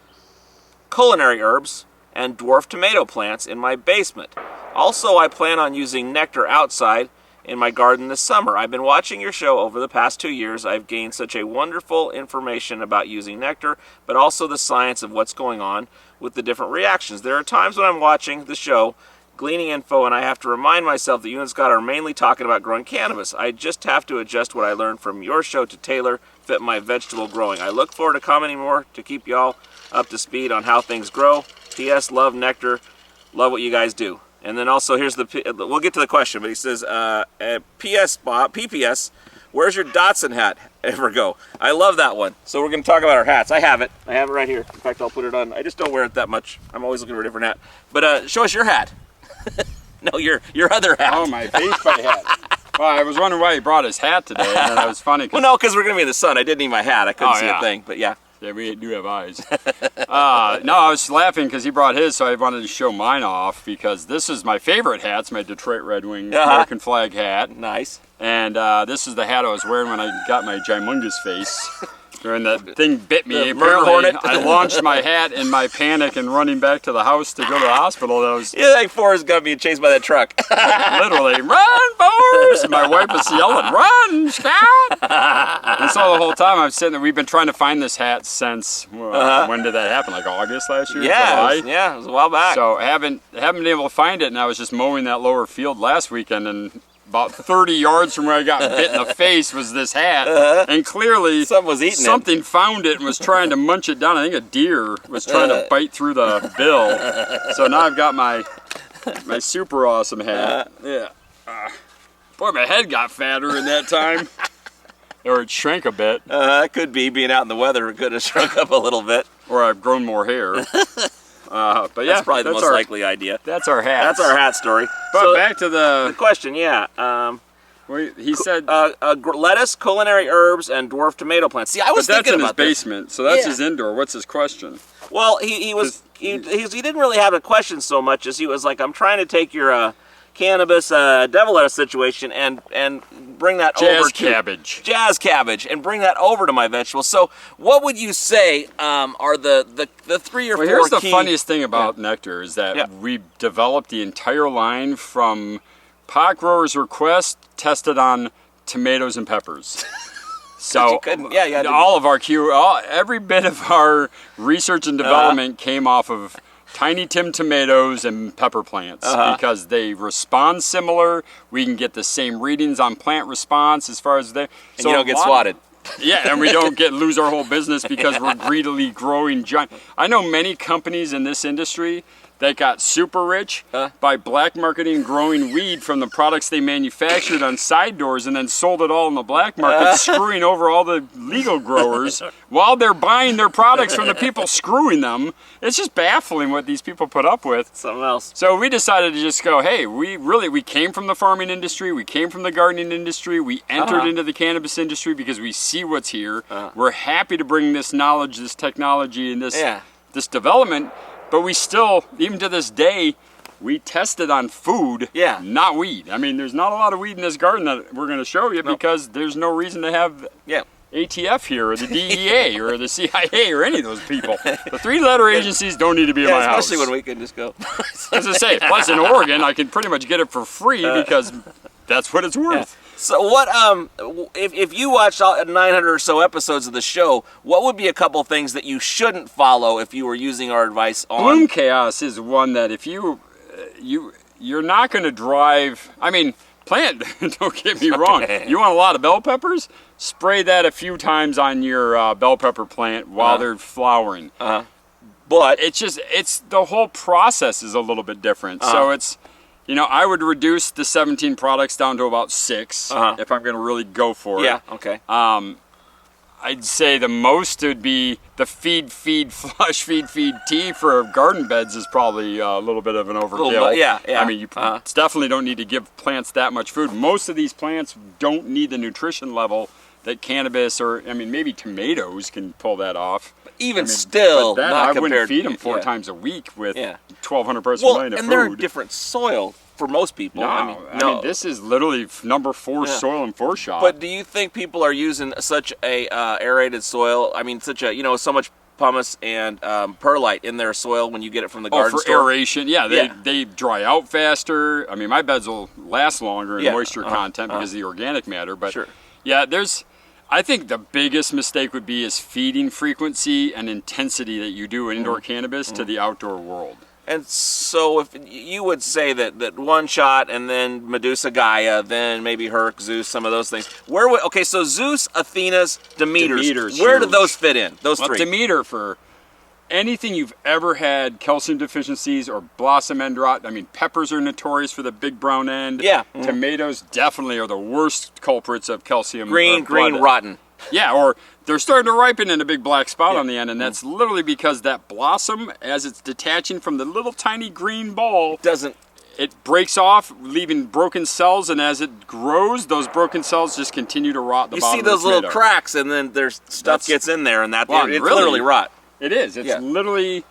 Speaker 1: culinary herbs, and dwarf tomato plants in my basement. Also, I plan on using nectar outside in my garden this summer. I've been watching your show over the past 2 years. I've gained such a wonderful information about using nectar, but also the science of what's going on with the different reactions. There are times when I'm watching the show, gleaning info, and I have to remind myself that you and Scott are mainly talking about growing cannabis. I just have to adjust what I learned from your show to tailor fit my vegetable growing. I look forward to commenting more to keep y'all up to speed on how things grow. P.S. Love nectar. Love what you guys do. And then also here's we'll get to the question, but he says, P.S. Bob, P.P.S. Where's your Dotson hat ever go? I love that one. So we're going to talk about our hats. I have it right here. In fact, I'll put it on. I just don't wear it that much. I'm always looking for a different hat. But show us your hat. No, your other hat.
Speaker 2: Oh, my face paint hat. Well, I was wondering why he brought his hat today, and that was funny.
Speaker 1: Well, no, because we're going to be in the sun. I didn't need my hat. I couldn't see a thing, but yeah.
Speaker 2: Yeah, we do have eyes. No, I was laughing because he brought his, so I wanted to show mine off because this is my favorite hat. It's my Detroit Red Wing American flag hat.
Speaker 1: Nice.
Speaker 2: And this is the hat I was wearing when I got my Gimungus face. When that thing bit me, apparently I launched my hat in my panic and running back to the house to go to the hospital. That was
Speaker 1: like Forrest Gump being chased by that truck.
Speaker 2: Literally, run, Forrest! And my wife was yelling, run, Scott! And so the whole time I'm sitting there, we've been trying to find this hat since, when did that happen? Like August last year?
Speaker 1: Yeah, it was a while back.
Speaker 2: So I haven't been able to find it, and I was just mowing that lower field last weekend, and about 30 yards from where I got bit in the face was this hat, and clearly something found it and was trying to munch it down. I think a deer was trying to bite through the bill. So now I've got my super awesome hat. Yeah. Boy, my head got fatter in that time. Or it shrank a bit.
Speaker 1: It could be, being out in the weather, it could have shrunk up a little bit.
Speaker 2: Or I've grown more hair. But yeah,
Speaker 1: that's probably the most likely idea.
Speaker 2: That's our hat.
Speaker 1: That's our hat story.
Speaker 2: But so, back to the
Speaker 1: question, he said lettuce, culinary herbs, and dwarf tomato plants. See, I was thinking about
Speaker 2: that's in his basement, so that's his indoor. What's his question?
Speaker 1: Well, he didn't really have a question so much as he was like, I'm trying to take your cannabis devil lettuce situation and bring that over to jazz cabbage and bring that over to my vegetables. So what would you say are the 3 or 4
Speaker 2: here's the funniest thing about nectar is that we developed the entire line from pot growers' request tested on tomatoes and peppers. So all of our every bit of our research and development came off of Tiny Tim tomatoes and pepper plants because they respond similar. We can get the same readings on plant response as far as they.
Speaker 1: And you don't get swatted.
Speaker 2: Yeah, and we don't lose our whole business because we're greedily growing giant. I know many companies in this industry that got super rich by black marketing growing weed from the products they manufactured on side doors and then sold it all in the black market, screwing over all the legal growers while they're buying their products from the people screwing them. It's just baffling what these people put up with.
Speaker 1: Something else.
Speaker 2: So we decided to just go, hey, we came from the farming industry, we came from the gardening industry, we entered into the cannabis industry because we see what's here. We're happy to bring this knowledge, this technology, and this development. But we still, even to this day, we tested on food, not weed. I mean, there's not a lot of weed in this garden that we're going to show you because there's no reason to have ATF here or the DEA or the CIA or any of those people. The three-letter agencies don't need to be in my house.
Speaker 1: Especially when we can just go.
Speaker 2: As I say, plus in Oregon, I can pretty much get it for free because that's what it's worth.
Speaker 1: So what, if you watched 900 or so episodes of the show, what would be a couple things that you shouldn't follow if you were using our advice on?
Speaker 2: Bloom chaos is one that if you're not going to drive, I mean, plant, don't get me wrong. You want a lot of bell peppers? Spray that a few times on your bell pepper plant while they're flowering. But it's the whole process is a little bit different. So it's, you know, I would reduce the 17 products down to about 6 if I'm going to really go for it.
Speaker 1: Yeah, okay.
Speaker 2: I'd say the most would be the feed, flush, feed, tea for garden beds is probably a little bit of an overkill.
Speaker 1: Yeah.
Speaker 2: I mean, you definitely don't need to give plants that much food. Most of these plants don't need the nutrition level that cannabis or, I mean, maybe tomatoes can pull that off.
Speaker 1: Even still,
Speaker 2: but then
Speaker 1: not
Speaker 2: I wouldn't
Speaker 1: compared
Speaker 2: feed them 4 times a week with 1,200 parts per million of food.
Speaker 1: And they're in different soil for most people.
Speaker 2: No, I mean, this is literally number 4 soil and foreshot.
Speaker 1: But do you think people are using such a aerated soil? I mean, such a, you know, so much pumice and perlite in their soil when you get it from the garden store?
Speaker 2: Aeration, they dry out faster. I mean, my beds will last longer in moisture content because of the organic matter. But I think the biggest mistake would be is feeding frequency and intensity that you do in indoor cannabis to the outdoor world.
Speaker 1: And so if you would say that one shot and then Medusa Gaia, then maybe Herc, Zeus, some of those things. Okay, so Zeus, Athena's, Demeter's. Where do those fit in? Those three?
Speaker 2: Demeter for anything you've ever had calcium deficiencies or blossom end rot. I mean, peppers are notorious for the big brown end.
Speaker 1: Yeah.
Speaker 2: Tomatoes definitely are the worst culprits of calcium.
Speaker 1: Green, rotten.
Speaker 2: Yeah, or they're starting to ripen in a big black spot on the end, and that's literally because that blossom, as it's detaching from the little tiny green ball, it breaks off, leaving broken cells, and as it grows, those broken cells just continue to rot the bottom of the tomato.
Speaker 1: You see those little cracks, and then there's stuff gets in there, and it's literally rot.
Speaker 2: It is. It's literally,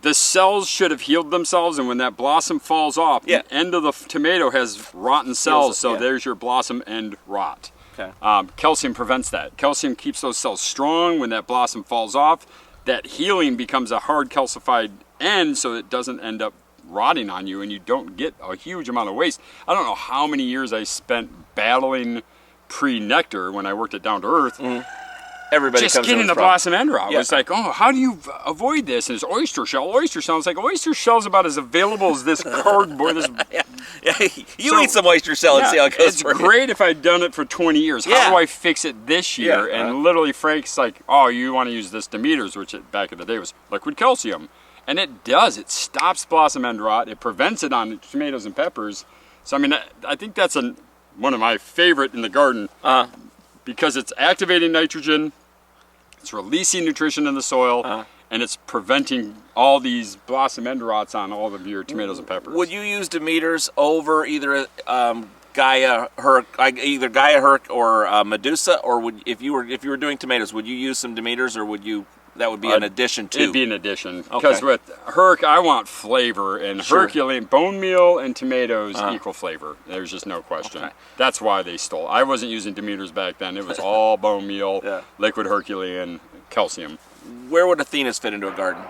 Speaker 2: the cells should have healed themselves, and when that blossom falls off, the end of the tomato has rotten cells, so there's your blossom end rot.
Speaker 1: Okay.
Speaker 2: Calcium prevents that. Calcium keeps those cells strong. When that blossom falls off, that healing becomes a hard calcified end, so it doesn't end up rotting on you, and you don't get a huge amount of waste. I don't know how many years I spent battling pre-nectar when I worked at Down to Earth.
Speaker 1: Everybody
Speaker 2: just getting the blossom end rot. It's like, oh, how do you avoid this? And it's oyster shell. It's like, oyster shell's about as available as this cardboard.
Speaker 1: You eat some oyster shell and see how it goes.
Speaker 2: It's great if I'd done it for 20 years. How do I fix it this year? And literally Frank's like, oh, you want to use this Demeter's, which back in the day was liquid calcium. And it does. It stops blossom end rot. It prevents it on tomatoes and peppers. So, I mean, I think that's one of my favorite in the garden because it's activating nitrogen. It's releasing nutrition in the soil, and it's preventing all these blossom end rots on all of your tomatoes and peppers.
Speaker 1: Would you use Demeter's over either Gaia Herc or Medusa, or if you were doing tomatoes, would you use some Demeter's, or would you? That would be an addition to.
Speaker 2: It'd be an addition because with Herc, I want flavor, and Herculean bone meal and tomatoes equal flavor. There's just no question. Okay. That's why they stole. I wasn't using Demeter's back then. It was all bone meal, liquid Herculean, calcium.
Speaker 1: Where would Athena's fit into a garden?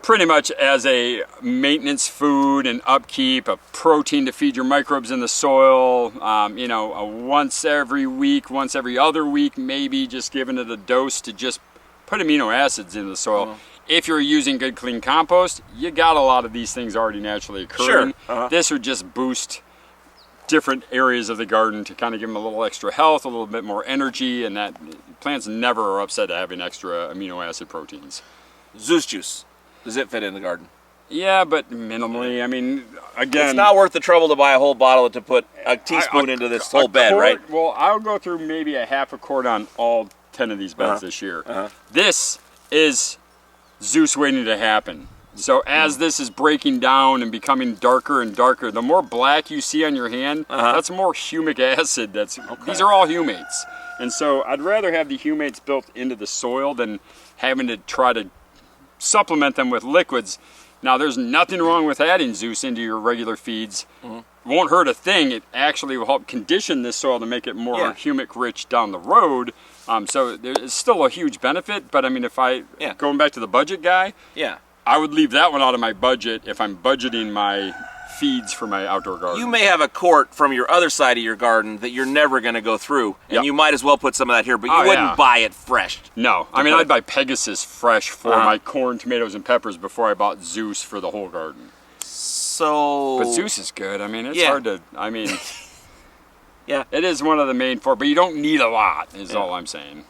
Speaker 2: Pretty much as a maintenance food and upkeep, a protein to feed your microbes in the soil. You know, a once every week, once every other week, maybe just giving it a dose to just put amino acids in the soil. If you're using good clean compost, you got a lot of these things already naturally occurring. This would just boost different areas of the garden to kind of give them a little extra health, a little bit more energy, and that plants never are upset at having extra amino acid proteins.
Speaker 1: Zeus juice, does it fit in the garden?
Speaker 2: Yeah, but minimally. I mean, again,
Speaker 1: it's not worth the trouble to buy a whole bottle to put a teaspoon into this whole bed, right?
Speaker 2: Well, I'll go through maybe a half a quart on all 10 of these beds this year. This is Zeus waiting to happen. So as this is breaking down and becoming darker and darker, the more black you see on your hand, that's more humic acid. These are all humates. And so I'd rather have the humates built into the soil than having to try to supplement them with liquids. Now, there's nothing wrong with adding Zeus into your regular feeds. Won't hurt a thing. It actually will help condition this soil to make it more humic rich down the road. So there's still a huge benefit. But I mean, if going back to the budget guy, I would leave that one out of my budget if I'm budgeting my feeds for my outdoor garden.
Speaker 1: You may have a quart from your other side of your garden that you're never going to go through, and you might as well put some of that here, but you wouldn't buy it fresh.
Speaker 2: No, I mean, I'd buy Pegasus fresh for my corn, tomatoes, and peppers before I bought Zeus for the whole garden.
Speaker 1: So...
Speaker 2: But Zeus is good. I mean, it's hard to... I mean... It is one of the main four, but you don't need a lot, is all I'm saying.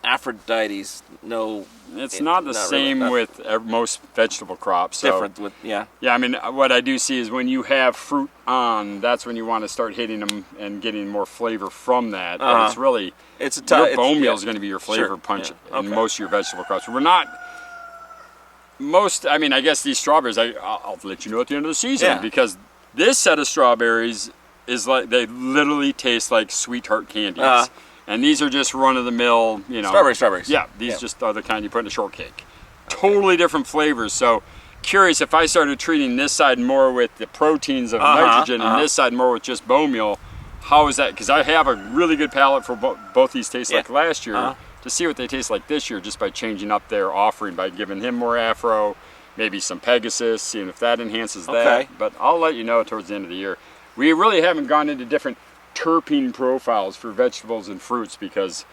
Speaker 1: Aphrodite's, no...
Speaker 2: It's not the same
Speaker 1: really,
Speaker 2: with most vegetable crops. So,
Speaker 1: different with,
Speaker 2: Yeah, I mean, what I do see is when you have fruit on, that's when you want to start hitting them and getting more flavor from that. But it's really... your bone meal is going to be your flavor punch in most of your vegetable crops. We're not... I mean, I guess these strawberries, I'll let you know at the end of the season, because this set of strawberries is like, they literally taste like sweetheart candies. And these are just run-of-the-mill, you know.
Speaker 1: Strawberries.
Speaker 2: Yeah, these just are the kind you put in a shortcake. Totally different flavors. So, curious if I started treating this side more with the proteins of nitrogen and this side more with just bone meal, how is that? Because I have a really good palate for both these tastes like last year. To see what they taste like this year just by changing up their offering, by giving him more Afro, maybe some Pegasus, seeing if that enhances that. But I'll let you know towards the end of the year. We really haven't gone into different terpene profiles for vegetables and fruits because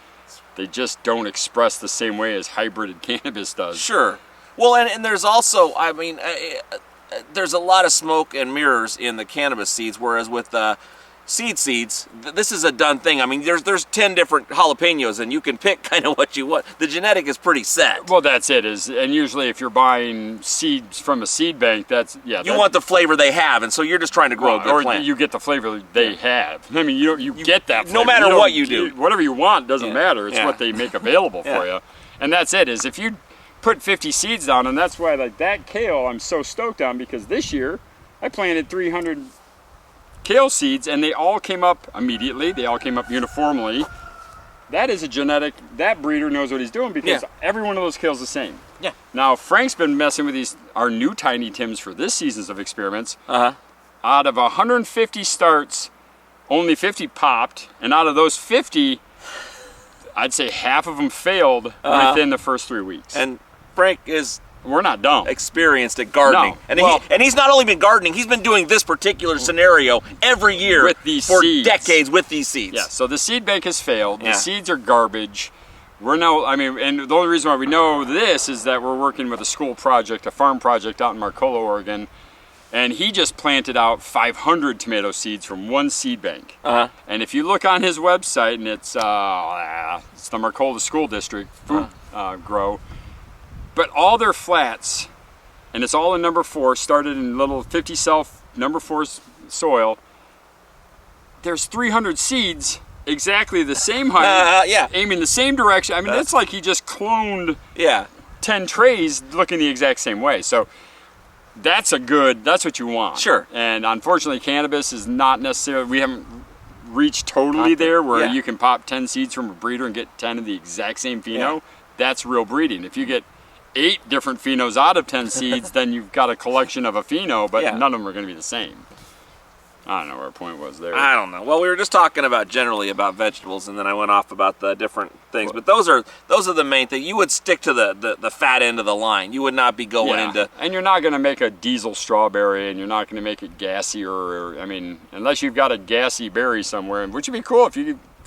Speaker 2: they just don't express the same way as hybrided cannabis does.
Speaker 1: Sure. Well, and there's also, I mean, there's a lot of smoke and mirrors in the cannabis seeds, whereas with seeds, this is a done thing. I mean, there's 10 different jalapenos, and you can pick kind of what you want. The genetic is pretty set.
Speaker 2: Well, that's it. And usually, if you're buying seeds from a seed bank, you
Speaker 1: want the flavor they have, and so you're just trying to grow a good plant.
Speaker 2: Or you get the flavor they have. I mean, you get that flavor.
Speaker 1: No matter what you do,
Speaker 2: whatever you want doesn't matter. It's what they make available for you, and that's it. Is if you put 50 seeds down, and that's why like that kale, I'm so stoked on because this year I planted 300. Kale seeds, and they all came up immediately. They all came up uniformly. That is a genetic, that breeder knows what he's doing because every one of those kale's the same.
Speaker 1: Yeah.
Speaker 2: Now, Frank's been messing with our new Tiny Tims for this season's of experiments. Out of 150 starts, only 50 popped, and out of those 50, I'd say half of them failed within the first 3 weeks.
Speaker 1: And Frank is...
Speaker 2: We're not dumb.
Speaker 1: Experienced at gardening.
Speaker 2: No.
Speaker 1: And he's not only been gardening, he's been doing this particular scenario every year
Speaker 2: with these
Speaker 1: for
Speaker 2: seeds.
Speaker 1: Decades with these seeds.
Speaker 2: Yeah, so the seed bank has failed. The seeds are garbage. We're now, I mean, and the only reason why we know this is that we're working with a school project, a farm project out in Marcola, Oregon, and he just planted out 500 tomato seeds from one seed bank. And if you look on his website, and it's the Marcola School District Food Grow, but all their flats, and it's all in number 4, started in little 50 cell number 4 soil. There's 300 seeds, exactly the same height, aiming the same direction. I mean, that's like he just cloned 10 trays looking the exact same way. So that's what you want.
Speaker 1: Sure.
Speaker 2: And unfortunately, cannabis is not necessarily, we haven't reached totally there where you can pop 10 seeds from a breeder and get 10 of the exact same pheno. That's real breeding. If you get 8 different phenos out of 10 seeds, then you've got a collection of a pheno, but none of them are going to be the same. I don't know where our point was there.
Speaker 1: I don't know. Well, we were just talking generally about vegetables, and then I went off about the different things. But those are the main things. You would stick to the fat end of the line. You would not be going into...
Speaker 2: And you're not going to make a diesel strawberry, and you're not going to make it gassy I mean, unless you've got a gassy berry somewhere, which would be cool if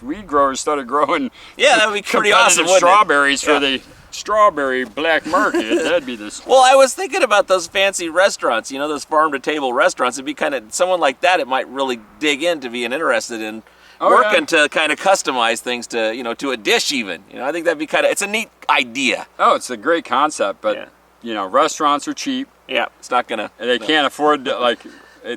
Speaker 2: weed growers started growing
Speaker 1: that would be pretty awesome,
Speaker 2: strawberries for the strawberry black market. That'd be this.
Speaker 1: Well, I was thinking about those fancy restaurants, those farm-to-table restaurants. It'd be kind of, someone like that, it might really dig into being interested in working to kind of customize things to, to a dish even. I think that'd be it's a neat idea.
Speaker 2: Oh, it's a great concept, but, restaurants are cheap.
Speaker 1: Yeah, it's not gonna...
Speaker 2: And they can't afford to,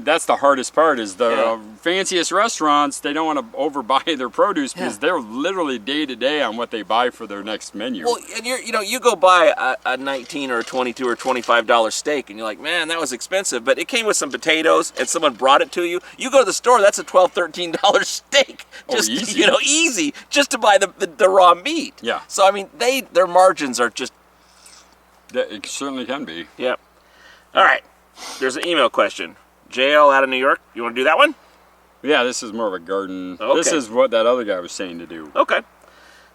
Speaker 2: that's the hardest part is the fanciest restaurants, they don't want to overbuy their produce because they're literally day to day on what they buy for their next menu.
Speaker 1: Well, and you go buy a $19 or $22 or $25 steak and you're like, man, that was expensive, but it came with some potatoes and someone brought it to you. You go to the store, that's a $12, $13 steak. Just,
Speaker 2: easy.
Speaker 1: Easy, just to buy the raw meat.
Speaker 2: Yeah.
Speaker 1: So, I mean, their margins are just
Speaker 2: It certainly can be.
Speaker 1: Yep. All right. There's an email question. JL out of New York. You want to do that one?
Speaker 2: Yeah, this is more of a garden.
Speaker 1: Okay.
Speaker 2: This is what that other guy was saying to do.
Speaker 1: Okay.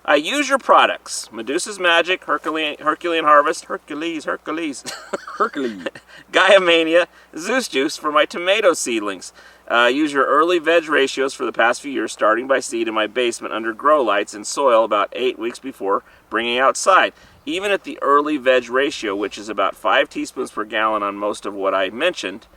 Speaker 1: I use your products. Medusa's Magic, Herculean Harvest, Hercules. Gaia Mania, Zeus Juice for my tomato seedlings. Use your early veg ratios for the past few years, starting by seed in my basement under grow lights in soil about 8 weeks before bringing outside. Even at the early veg ratio, which is about 5 teaspoons per gallon on most of what I mentioned,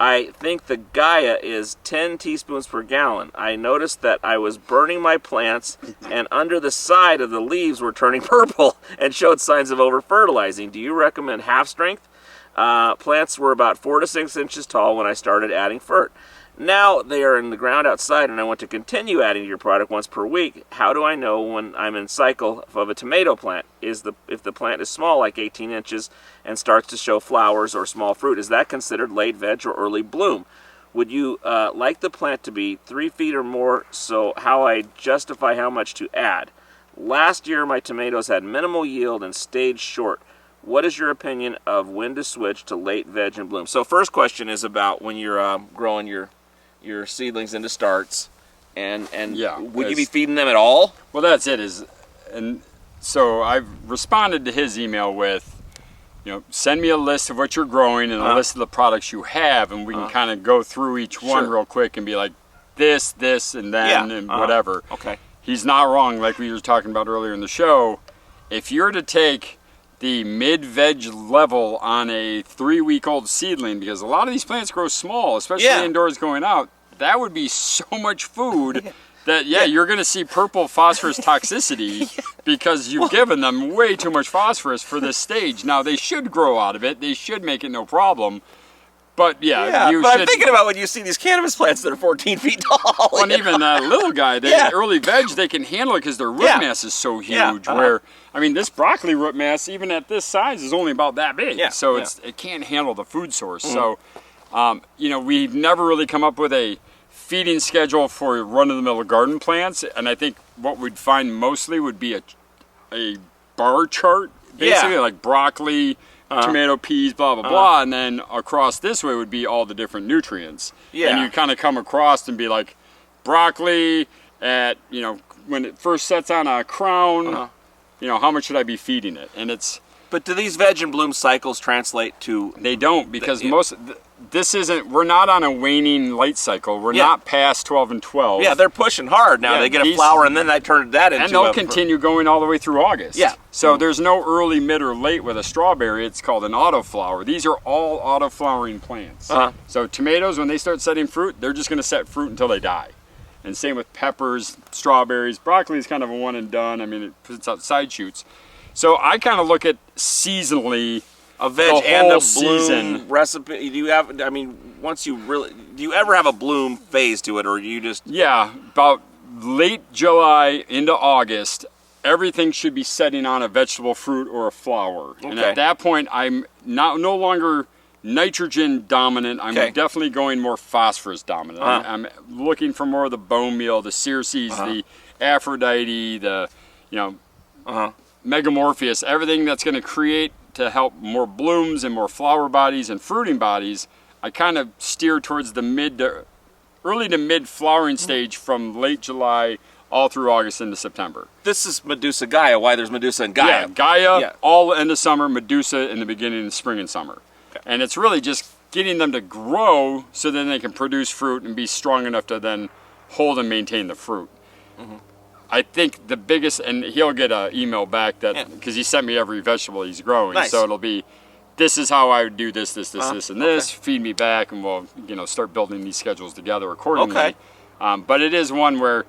Speaker 1: I think the Gaia is 10 teaspoons per gallon. I noticed that I was burning my plants and under the side of the leaves were turning purple and showed signs of over-fertilizing. Do you recommend half strength? Plants were about 4 to 6 inches tall when I started adding fert. Now they are in the ground outside and I want to continue adding to your product once per week. How do I know when I'm in cycle of a tomato plant? If the plant is small, like 18 inches, and starts to show flowers or small fruit, is that considered late veg or early bloom? Would you like the plant to be 3 feet or more, so how I justify how much to add? Last year my tomatoes had minimal yield and stayed short. What is your opinion of when to switch to late veg and bloom? So first question is about when you're growing your seedlings into starts, and
Speaker 2: yeah,
Speaker 1: would you be feeding them at all?
Speaker 2: Well, that's it. And so I've responded to his email with, send me a list of what you're growing and a list of the products you have, and we can kind of go through each one real quick and be like, this, and then, and whatever.
Speaker 1: Okay.
Speaker 2: He's not wrong, like we were talking about earlier in the show. If you're to take the mid-veg level on a 3-week-old seedling, because a lot of these plants grow small, especially indoors going out, that would be so much food that, you're going to see purple phosphorus toxicity because you've given them way too much phosphorus for this stage. Now, they should grow out of it. They should make it no problem. But
Speaker 1: I'm thinking about when you see these cannabis plants that are 14 feet tall.
Speaker 2: Well, and even that little guy, the early veg, they can handle it because their root mass is so huge. Where, I mean, this broccoli root mass, even at this size, is only about that big. So it can't handle the food source. So, we've never really come up with a feeding schedule for run-of-the-mill garden plants. And I think what we'd find mostly would be a bar chart, basically, like broccoli, tomato, peas, blah, blah, blah, and then across this way would be all the different nutrients. And you kind of come across and be like, broccoli at, when it first sets on a crown, how much should I be feeding it? And it's...
Speaker 1: But do these veg and bloom cycles translate to...
Speaker 2: They don't, because we're not on a waning light cycle. We're not past 12 and 12.
Speaker 1: Yeah, they're pushing hard now. They get a flower and then I turn that into...
Speaker 2: And they'll continue going all the way through August. So there's no early, mid, or late with a strawberry. It's called an autoflower. These are all autoflowering plants. So tomatoes, when they start setting fruit, they're just going to set fruit until they die. And same with peppers, strawberries. Broccoli is kind of a one and done. I mean, it puts out side shoots. So I kind of look at seasonally
Speaker 1: a veg and a bloom recipe. Do you have? I mean, do you ever have a bloom phase to it, or you just?
Speaker 2: Yeah, about late July into August, everything should be setting on a vegetable, fruit, or a flower. Okay. And at that point, I'm no longer nitrogen dominant. I'm definitely going more phosphorus dominant. I'm looking for more of the bone meal, the Circes, the Aphrodite, the Megamorpheus, everything that's going to create to help more blooms and more flower bodies and fruiting bodies. I kind of steer towards the early to mid flowering stage from late July all through August into September.
Speaker 1: This is Medusa Gaia. Why there's Medusa and Gaia?
Speaker 2: Yeah, Gaia all end of summer, Medusa in the beginning of spring and summer. Okay. And it's really just getting them to grow so then they can produce fruit and be strong enough to then hold and maintain the fruit. I think the biggest, and he'll get an email back that, because he sent me every vegetable he's growing, so it'll be, this is how I would do this, and this, feed me back, and we'll, start building these schedules together accordingly. But it is one where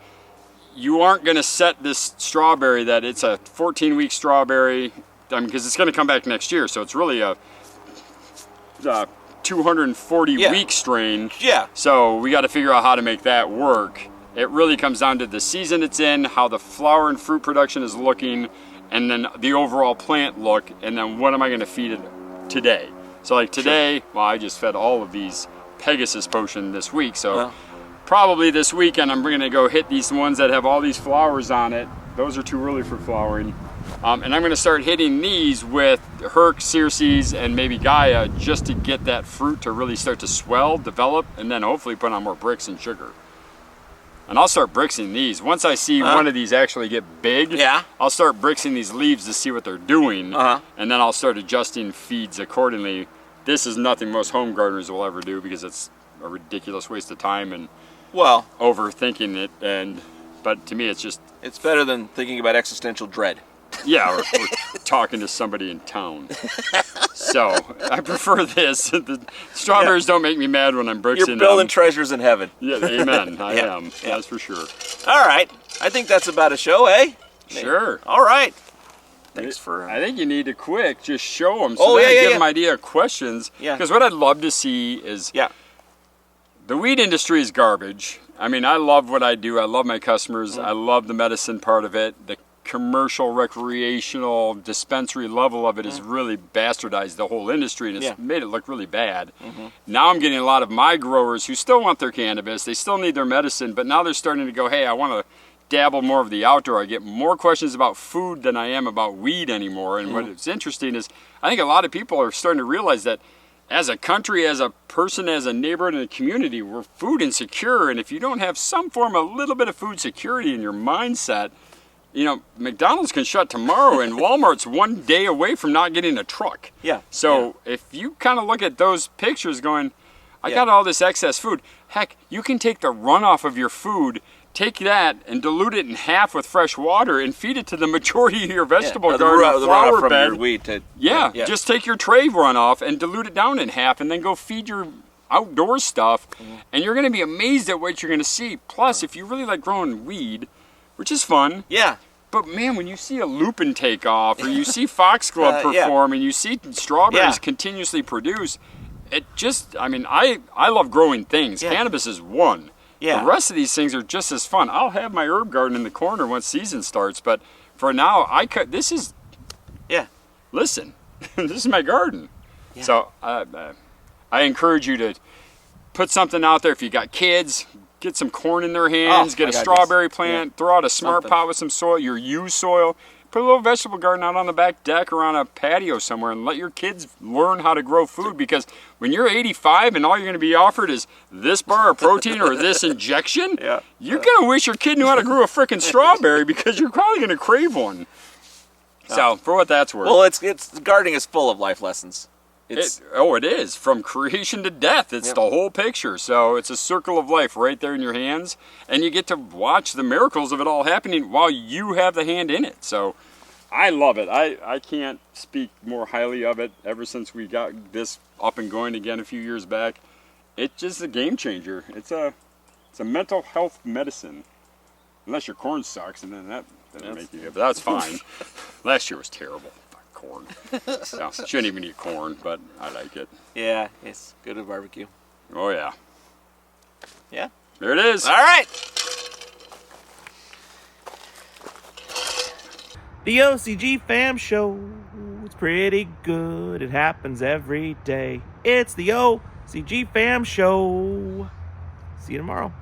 Speaker 2: you aren't going to set this strawberry that it's a 14-week strawberry, because it's going to come back next year, so it's really a 240-week strain. So we got to figure out how to make that work. It really comes down to the season it's in, how the flower and fruit production is looking, and then the overall plant look, and then what am I going to feed it today? So like today, I just fed all of these Pegasus potion this week, so probably this weekend I'm going to go hit these ones that have all these flowers on it. Those are too early for flowering. And I'm going to start hitting these with Herc, Circes, and maybe Gaia just to get that fruit to really start to swell, develop, and then hopefully put on more bricks and sugar. And I'll start brixing these. Once I see one of these actually get big, I'll start brixing these leaves to see what they're doing, and then I'll start adjusting feeds accordingly. This is nothing most home gardeners will ever do because it's a ridiculous waste of time and overthinking it. But to me, it's
Speaker 1: better than thinking about existential dread.
Speaker 2: Yeah, or talking to somebody in town. So I prefer this. The strawberries don't make me mad when I'm brixing them.
Speaker 1: You're building treasures in heaven.
Speaker 2: Yeah, amen. I am. That's for sure.
Speaker 1: All right. I think that's about a show, eh?
Speaker 2: Sure.
Speaker 1: All right. Thanks for...
Speaker 2: I think you need to just show them so they give them idea of questions.
Speaker 1: Yeah.
Speaker 2: Because what I'd love to see is... The weed industry is garbage. I mean, I love what I do. I love my customers. I love the medicine part of it. The commercial, recreational, dispensary level of it has really bastardized the whole industry and it's made it look really bad. Now I'm getting a lot of my growers who still want their cannabis. They still need their medicine, but now they're starting to go, hey, I want to dabble more of the outdoor. I get more questions about food than I am about weed anymore. And what's interesting is I think a lot of people are starting to realize that as a country, as a person, as a neighborhood, and a community, we're food insecure. And if you don't have some form of a little bit of food security in your mindset, you know, McDonald's can shut tomorrow and Walmart's one day away from not getting a truck. So if you kind of look at those pictures going, I got all this excess food. Heck, you can take the runoff of your food, take that and dilute it in half with fresh water and feed it to the majority of your vegetable garden, flower bed.
Speaker 1: Your wheat to,
Speaker 2: just take your tray runoff and dilute it down in half and then go feed your outdoor stuff and you're going to be amazed at what you're going to see. Plus, if you really like growing weed, which is fun. But man, when you see a lupin take off or you see foxglove perform and you see strawberries continuously produce, it just, I mean, I love growing things. Cannabis is one. The rest of these things are just as fun. I'll have my herb garden in the corner once season starts, but for now, this is, listen, this is my garden. So I encourage you to put something out there. If you got kids, get some corn in their hands, get a strawberry plant, throw out a smart pot with some soil, your used soil. Put a little vegetable garden out on the back deck or on a patio somewhere and let your kids learn how to grow food because when you're 85 and all you're going to be offered is this bar of protein or this injection, you're going to wish your kid knew how to grow a frickin' strawberry because you're probably going to crave one. So, for what that's worth.
Speaker 1: Well, gardening is full of life lessons.
Speaker 2: It is. From creation to death. It's the whole picture. So it's a circle of life right there in your hands. And you get to watch the miracles of it all happening while you have the hand in it. So I love it. I can't speak more highly of it ever since we got this up and going again a few years back. It's just a game changer. It's a mental health medicine. Unless your corn sucks and then that doesn't make you good. But that's fine. Last year was terrible. Corn. So, shouldn't even eat corn, but I like it.
Speaker 1: Yeah, it's good at barbecue.
Speaker 2: Oh yeah.
Speaker 1: Yeah.
Speaker 2: There it is.
Speaker 1: All right.
Speaker 3: The OCG Fam Show. It's pretty good. It happens every day. It's the OCG Fam Show. See you tomorrow.